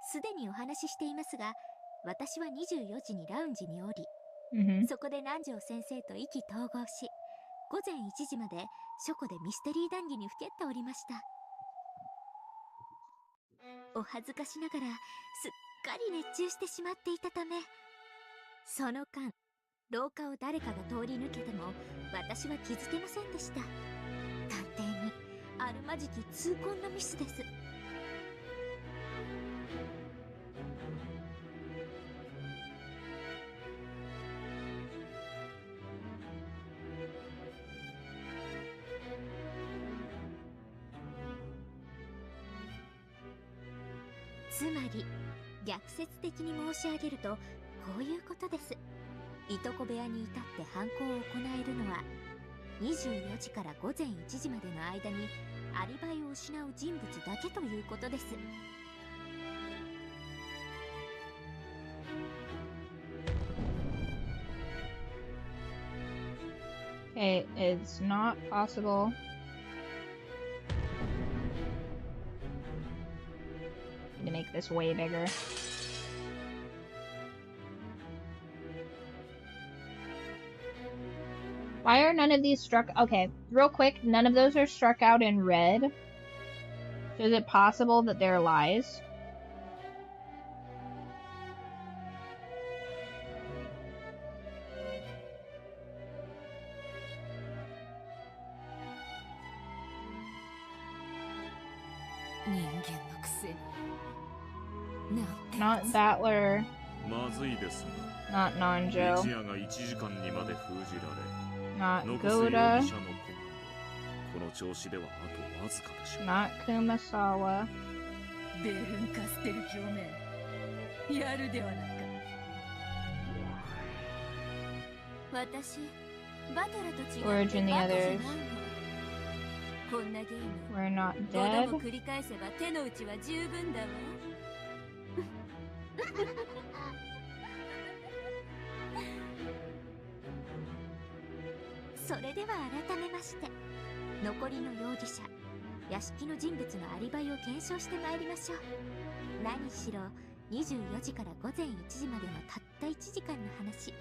すでにお話ししていますが、私は24時にラウンジにおり、Mm-hmm. そこで南條先生と意気投合し、午前1時まで書庫でミステリー談義にふけっておりました。お恥ずかしながらすっかり熱中してしまっていたため、その間廊下を誰かが通り抜けても私は気づけませんでした。探偵にあるまじき痛恨のミスです。つまり逆説的に申し上げるとこういうことです。いとこ部屋に至って犯行を行えるのは24時から午前1時までの間にアリバイを失う人物だけということです。Okay, it's not possible. To make this way bigger. Why are none of these struck? Okay, real quick, none of those are struck out in red. So is it possible that they're lies? Not Battler. まずいですが、 Not Nanjo. 一夜が1時間にまで封じられ、 Not 残す容疑 Goda. 者のコマンド、この調子ではあとわずかでしょう。 Not Kumasawa. ベルンカステル共鳴やるではないか。私バトラと違 Origin って the バカじゃない others. の。こんなゲーム We're not 5度 dead. も繰り返せば手の内は十分だわ。それでは改めまして、残りの容疑者、屋敷の人物のアリバイを検証してまいりましょう。何しろ24時から午前1時までのたった1時間の話、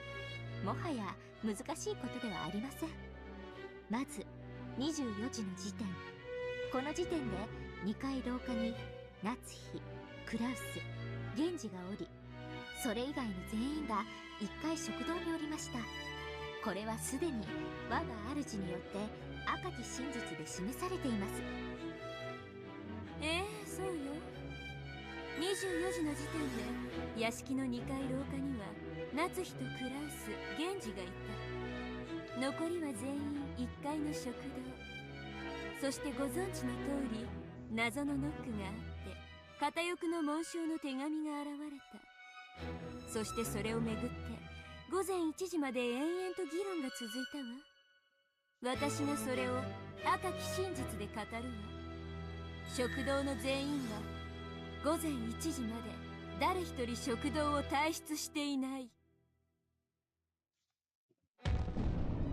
もはや難しいことではありません。まず24時の時点、この時点で2階廊下に夏日、クラウス、源氏がおり、それ以外の全員が1階食堂におりました。これはすでに我が主によって赤き真実で示されています。そうよ。24時の時点で屋敷の2階廊下には夏日とクラウス、源氏がいた。残りは全員1階の食堂。そしてご存知の通り、謎のノックがあって片翼の紋章の手紙が現れた。そしてそれをめぐって午前1時まで延々と議論が続いたわ。私がそれを赤き真実で語るわ。食堂の全員は午前1時まで誰一人食堂を退出していない。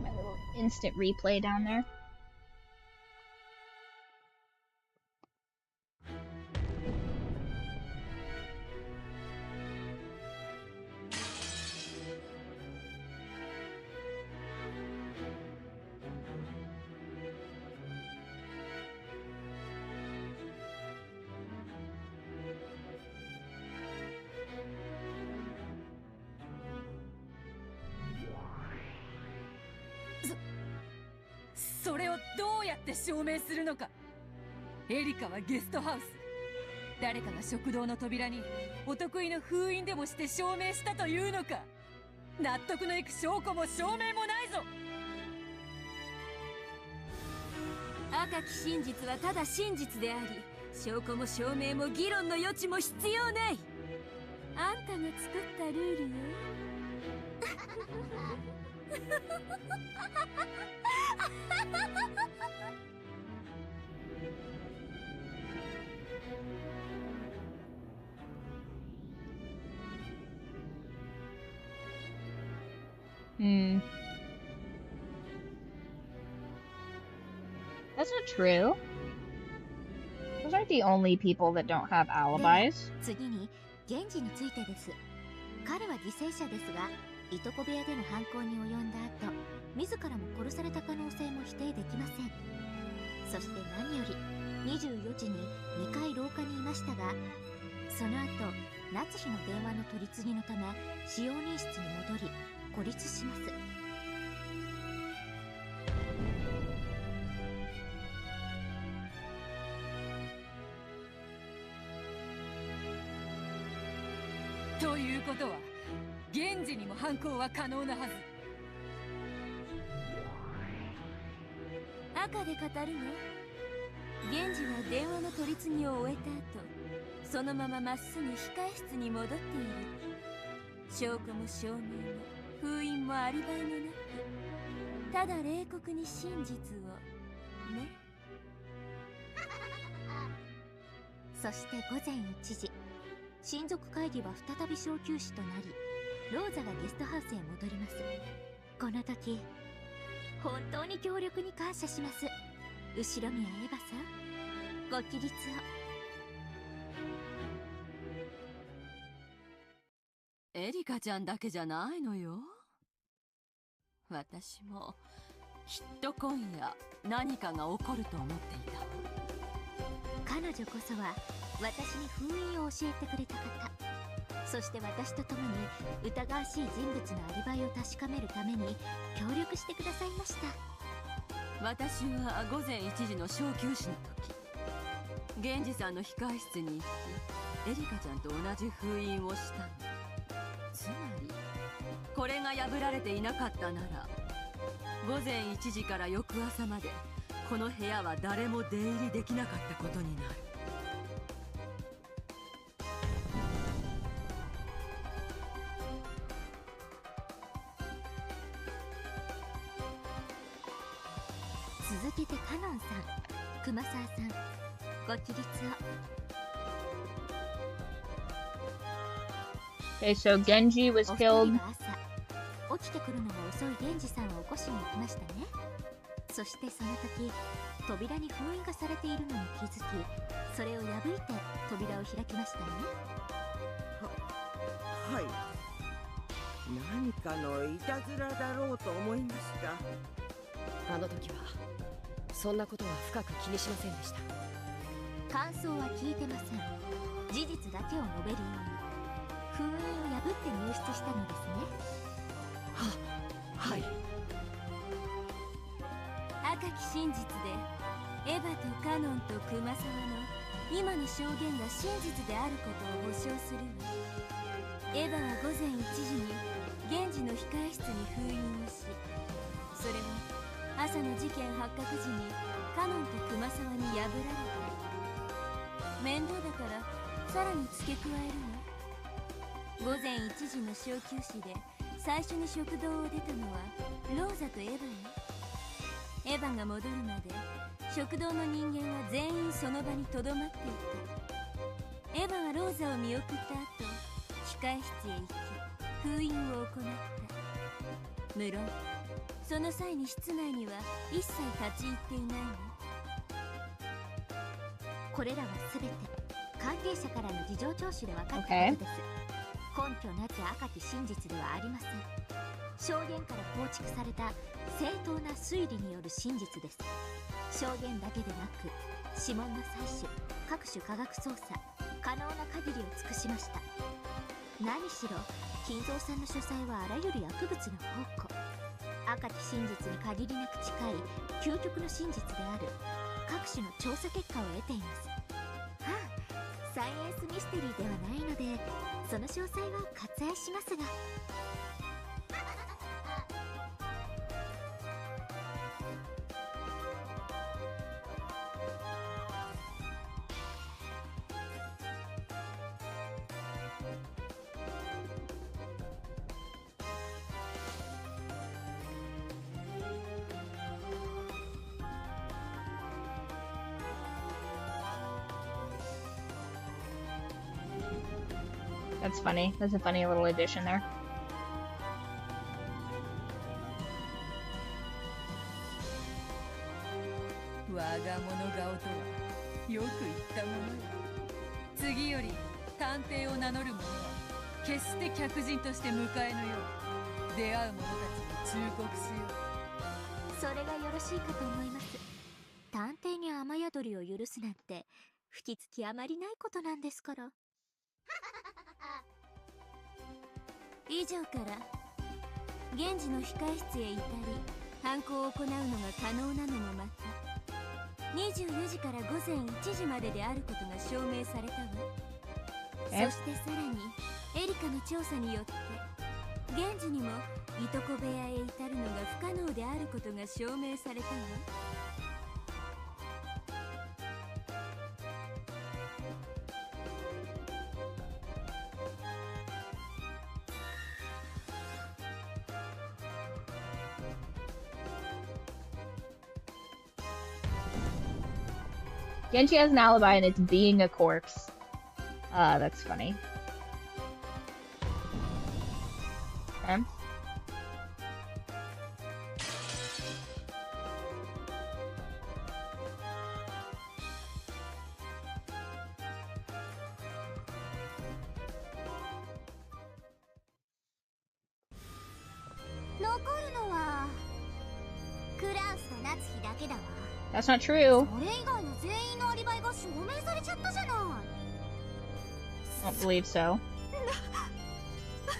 My little instant replay down there. So それをどうやって証明するのか。エリカはゲストハウス。誰かが食堂の扉にお得意の封印でもして証明したというのか。納得のいく証拠も証明もないぞ。赤き真実はただ真実であり、証拠も証明も議論の余地も必要ない。あんたが作ったルールよ。Hmm. That's not true. Those aren't the only people that don't have alibis. 次に源氏についてです。彼は犠牲者ですが、いとこ部屋での犯行に及んだ後、自らも殺された可能性も否定できません。そして何より24時に2回廊下にいましたが、その後夏日の電話の取り次ぎのため使用人室に戻り孤立します。ということは源氏にも犯行は可能なはず。赤で語るわ。源氏は電話の取り次ぎを終えた後、そのまままっすぐ控え室に戻っている。証拠も証明も封印もアリバイもなく、ただ冷酷に真実をね。そして午前1時、親族会議は再び小休止となり、ローザがゲストハウスへ戻ります。この時、本当に強力に感謝します。後宮エヴァさん、ご起立を。エリカちゃんだけじゃないのよ。私もきっと今夜何かが起こると思っていた。彼女こそは私に封印を教えてくれた方。そして私と共に疑わしい人物のアリバイを確かめるために協力してくださいました。私は午前1時の小休止の時、源氏さんの控え室に行き、エリカちゃんと同じ封印をしたの。つまりこれが破られていなかったなら、午前1時から翌朝までこの部屋は誰も出入りできなかったことになる。続けてカノンさん、熊沢さん、ご起立を。Okay, so Genji was お二 killed. 人は朝、起きてくるのが遅い源氏さんを起こしに行きましたね。そしてその時、扉に封印がされているのに気づき、それを破いて扉を開きましたね。はい。何かのいたずらだろうと思いました。あの時はそんなことは深く気にしませんでした。感想は聞いてません。事実だけを述べるように封印を破って入室したのですね。はい。赤き真実でエヴァとカノンと熊沢の今の証言が真実であることを保証するわ。エヴァは午前1時に源氏の控え室に封印をし、それは朝の事件発覚時にカノンと熊沢に破られた。面倒だからさらに付け加えるわ。午前1時の小休止で最初に食堂を出たのはローザとエヴァよ。エヴァが戻るまで食堂の人間は全員その場にとどまっていた。エヴァはローザを見送った後、控え室へ行き封印を行った。無論その際に室内には一切立ち入っていないわ。これらは全て関係者からの事情聴取で分かったことです。根拠なき赤き真実ではありません。証言から構築された正当な推理による真実です。証言だけでなく指紋の採取、各種科学捜査、可能な限りを尽くしました。何しろ金蔵さんの書斎はあらゆる薬物の宝庫。赤き真実に限りなく近い究極の真実である各種の調査結果を得ています。サイエンスミステリーではないのでその詳細は割愛しますが、That's funny. That's a funny little addition there. 我が物顔とはよく言ったものよ。次より探偵を名乗る者は決して客人として迎えぬよう出会う者たちに忠告しよう。それがよろしいかと思います。探偵に雨宿りを許すなんて吹きつきあまりないことなんですから。以上から現時の控室へ至り犯行を行うのが可能なのもまた24時から午前1時までであることが証明されたわ。そしてさらにエリカの調査によって現時にもいとこ部屋へ至るのが不可能であることが証明されたわ。Genji has an alibi and it's being a corpse. That's funny. Okay. That's not true. I don't believe so.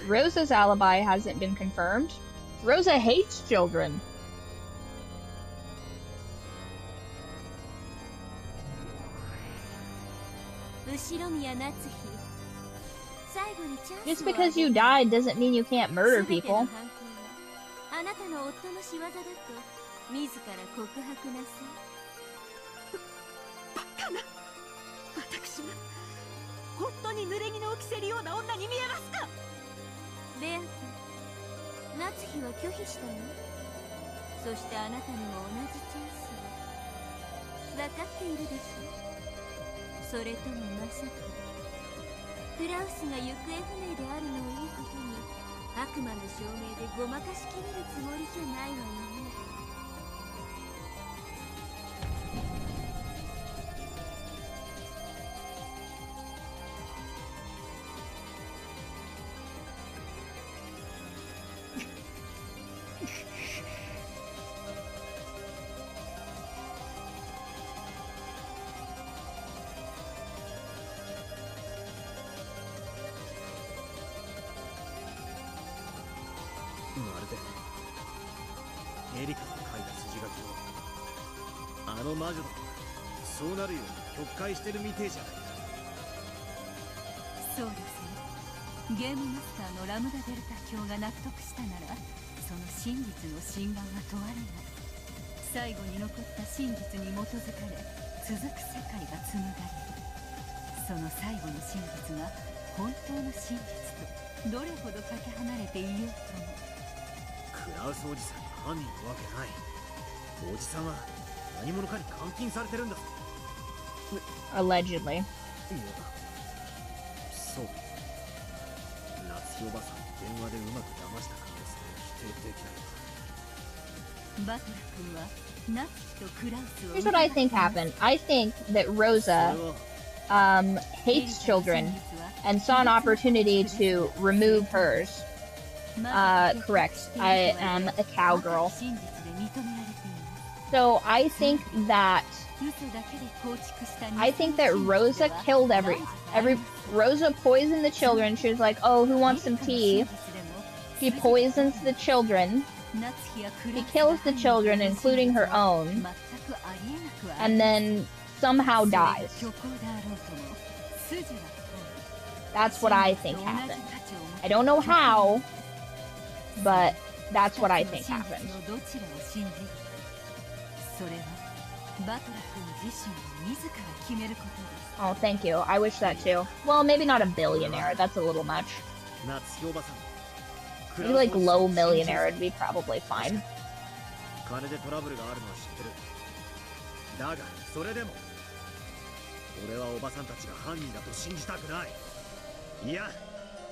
Rosa's alibi hasn't been confirmed. Rosa hates children. Just because you died doesn't mean you can't murder people. Allegedly. Here's what I think happened. I think that Rosa hates children and saw an opportunity to remove hers. Correct. I am a cowgirl. So I think that Rosa killed Rosa poisoned the children. She was like, "Oh, who wants some tea?" She poisons the children. She kills the children, including her own, and then somehow dies. That's what I think happened. I don't know how, but that's what I think happened. Oh, thank you. I wish that too. Well, maybe not a billionaire. That's a little much. Maybe like low millionaire would be probably fine.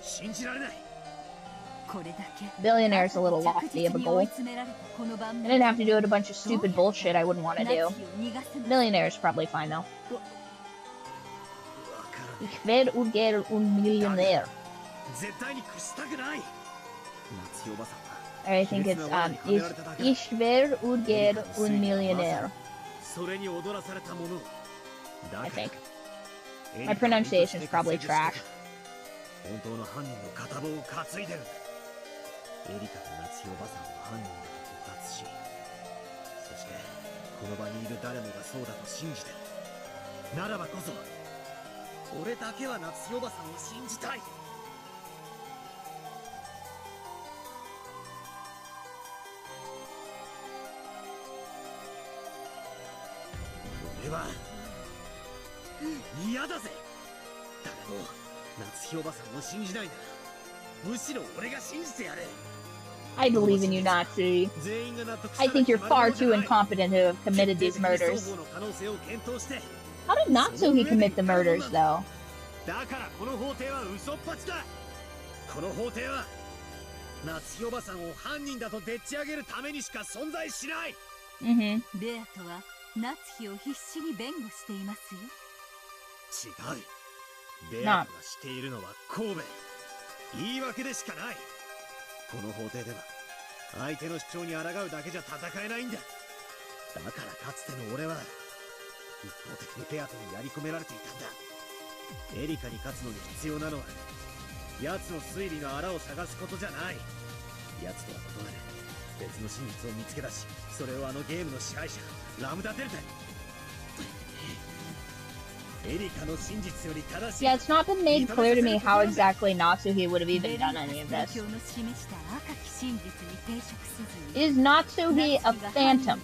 信じられない。 Billionaire's a little lofty of a goal. I didn't have to do a bunch of stupid bullshit I wouldn't want to do. Millionaire's probably fine though. Ich werde ungern un Millionär. I think it's ich werde ungern un Millionär. I think. My pronunciation is probably trash. 本当の犯人の片棒を担いでるんだ。エリカと夏代おばさんを犯人だと告発し、そしてこの場にいる誰もがそうだと信じてる。ならばこそ俺だけは夏代おばさんを信じたい。俺は嫌だぜ。だけど夏代おばさんを信じないなら、むしろ俺が信じてやれ。 I believe in you, Natsu. I think you're far too incompetent to have committed these murders. How did Natsuhi commit the murders, though? だからこの法廷は嘘っぱちだ。この法廷は夏代おばさんを犯人だとでっち上げるためにしか存在しない。ベアとは夏日を必死に弁護していますよ。違う。ベアがしているのは神戸。言い訳でしかない。この法廷では相手の主張に抗うだけじゃ戦えないんだ。だからかつての俺は一方的にベアとにやり込められていたんだ。エリカに勝つのに必要なのは奴の推理のあらを探すことじゃない。奴とは異なる別の真実を見つけ出し、それをあのゲームの支配者ラムダデルタに。 Yeah, it's not been made clear to me how exactly Natsuhi would have even done any of this. Is Natsuhi a phantom?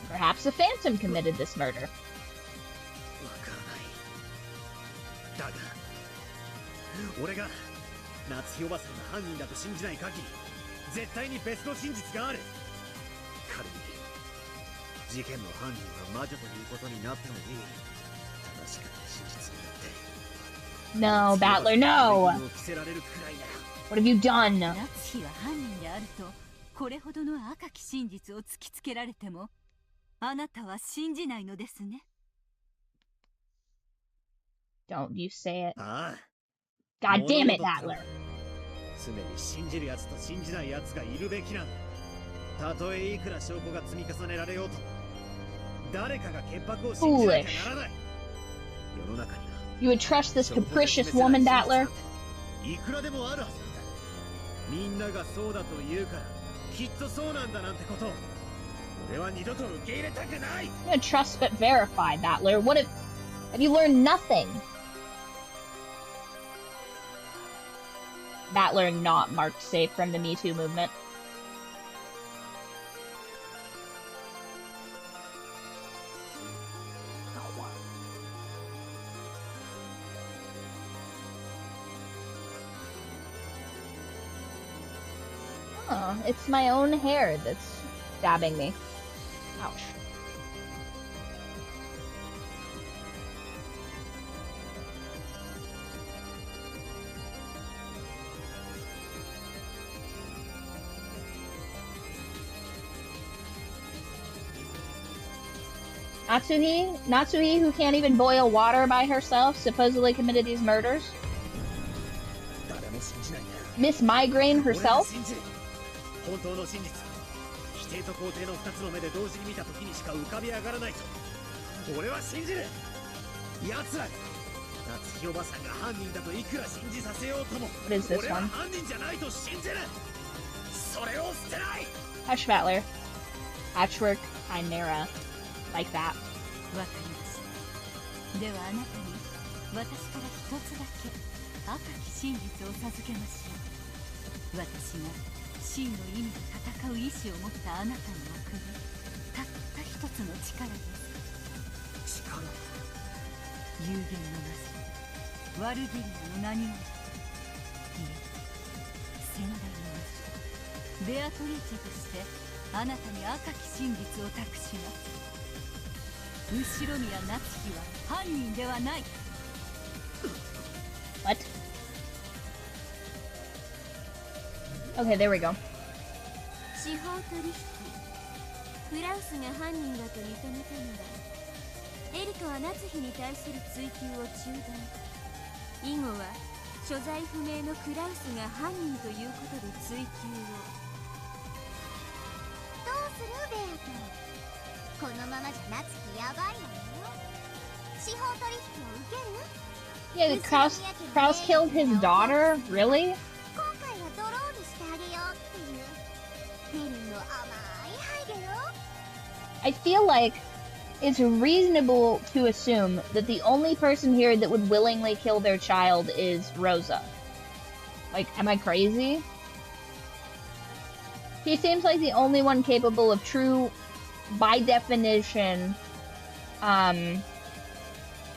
Perhaps a phantom committed this murder. No, Battler, no! What have you done? Don't you say it. God damn it, Battler! 常に信じる奴と信じない奴がいるべきなんだ。たとえいくら証拠が積み重ねられようと、誰かが潔白を信じなきゃならない。世の中には You would trust this capricious woman, Battler? いくらでもあるはずなんだ。みんながそうだと言うから、きっとそうなんだなんてことを俺は二度と受け入れたくない。 I'm gonna trust but verify, Battler. What if... Have you learned nothing? Battler not marked safe from the Me Too movement. Oh, it's my own hair that's stabbing me. Ouch. Natsuhi, who can't even boil water by herself, supposedly committed these murders? Miss Migraine herself? 本当の真実、否定と肯定の2つの目で同時に見た時にしか浮かび上がらないと俺は信じる。奴らが夏日おばさんが犯人だといくら信じさせようとも、俺は犯人じゃないと信じる。それを捨てない。 Hush, Battler. Patchwork Chimera. Like that. わかりました。ではあなたに私から一つだけ赤き真実を授けましょう。私が真の意味で戦う意志を持ったあなたに送るたった一つの力です。力？有限の魔女ワルギリアの何者、いえ先代の魔女ベアトリーチェとしてあなたに赤き真実を託します。後ろ宮夏樹は犯人ではない。 What? Okay, there we go. 司法取引クラウスが犯人だと認めたならエリカは夏日に対する追及を中断。以後は所在不明のクラウスが犯人ということで追及を。どうするベア君、このままじゃ夏日やばいわよ。司法取引を受ける？ Yeah, the Kraus killed his daughter? Really? 今回はドローにしてあげようっていうベルの甘い配慮よ。 I feel like it's reasonable to assume that the only person here that would willingly kill their child is Rosa. Like, am I crazy? She seems like the only one capable of true, by definition,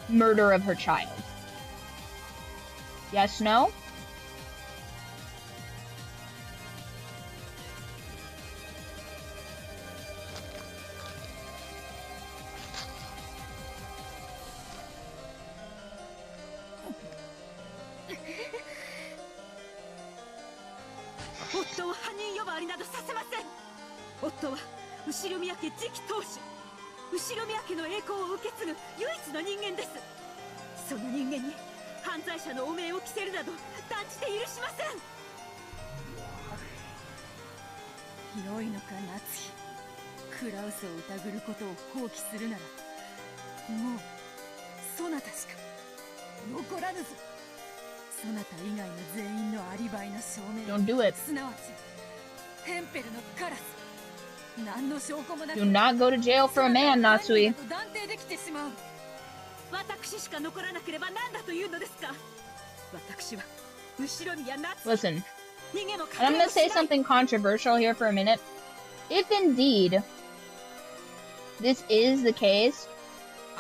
murder of her child. Yes, no? Otto は犯人呼ばわりなどさせません。夫は後ろ宮家次期当主、後ろ宮家の栄光を受け継ぐ唯一の人間です。その人間に犯罪者の汚名を着せるなど断じて許しません。良いのか夏日、クラウスを疑ることを放棄するならもうそなたしか残らぬぞ。そなた以外の全員のアリバイの証明、 Don't do it. すなわちテンペルのカラス、何の証拠もなく Do not go to jail for a man, Natsui. 断定できてしまう。私しか残らなければ何だというのですか。私は後ろ宮夏。 Listen, and I'm gonna say something controversial here for a minute. If indeed this is the case,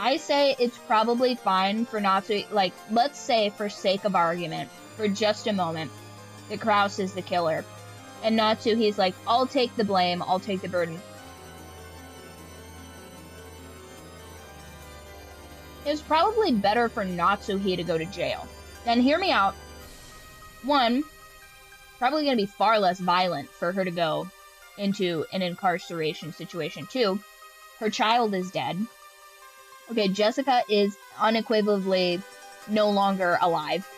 I say it's probably fine for Natsui, like, let's say for sake of argument, for just a moment, that Kraus is the killer. And Natsuhi's like, I'll take the blame, I'll take the burden. It's probably better for Natsuhi to go to jail. And hear me out. One, probably going to be far less violent for her to go into an incarceration situation. Two, her child is dead. Okay, Jessica is unequivocally no longer alive.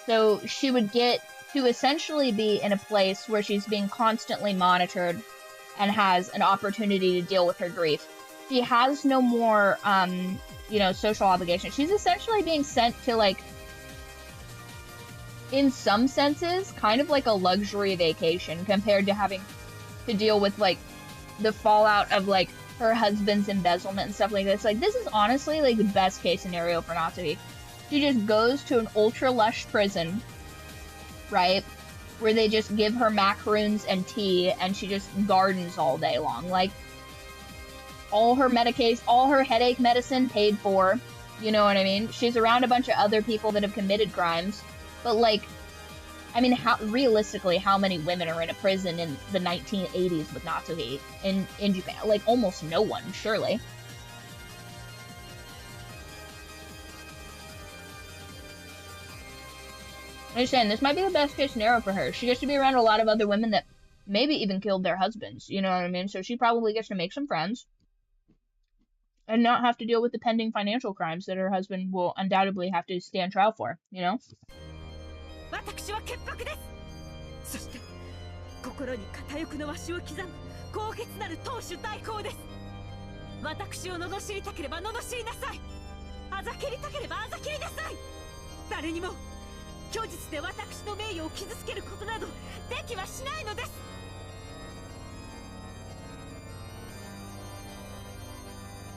So she would get to essentially be in a place where she's being constantly monitored and has an opportunity to deal with her grief. She has no more, you know, social obligation. She's essentially being sent to, like, in some senses, kind of like a luxury vacation compared to having to deal with, like, the fallout of, like, her husband's embezzlement and stuff like this. Like, this is honestly, like, the best case scenario for Natsuhi. She just goes to an ultra lush prison, right, where they just give her macaroons and tea, and she just gardens all day long. Like, all her medication, all her headache medicine paid for, you know what I mean? She's around a bunch of other people that have committed crimes, but, like, I mean, realistically, how many women are in a prison in the 1980s with Natsuhi in Japan? Like, almost no one, surely. I'm just saying, this might be the best case scenario for her. She gets to be around a lot of other women that maybe even killed their husbands, you know what I mean? So she probably gets to make some friends and not have to deal with the pending financial crimes that her husband will undoubtedly have to stand trial for, you know? 私は潔白です。そして心に片翼のわしを刻む高潔なる当主代行です。私を罵りたければ罵りなさい。あざけりたければあざけりなさい。誰にも虚実で私の名誉を傷つけることなどできはしないのです。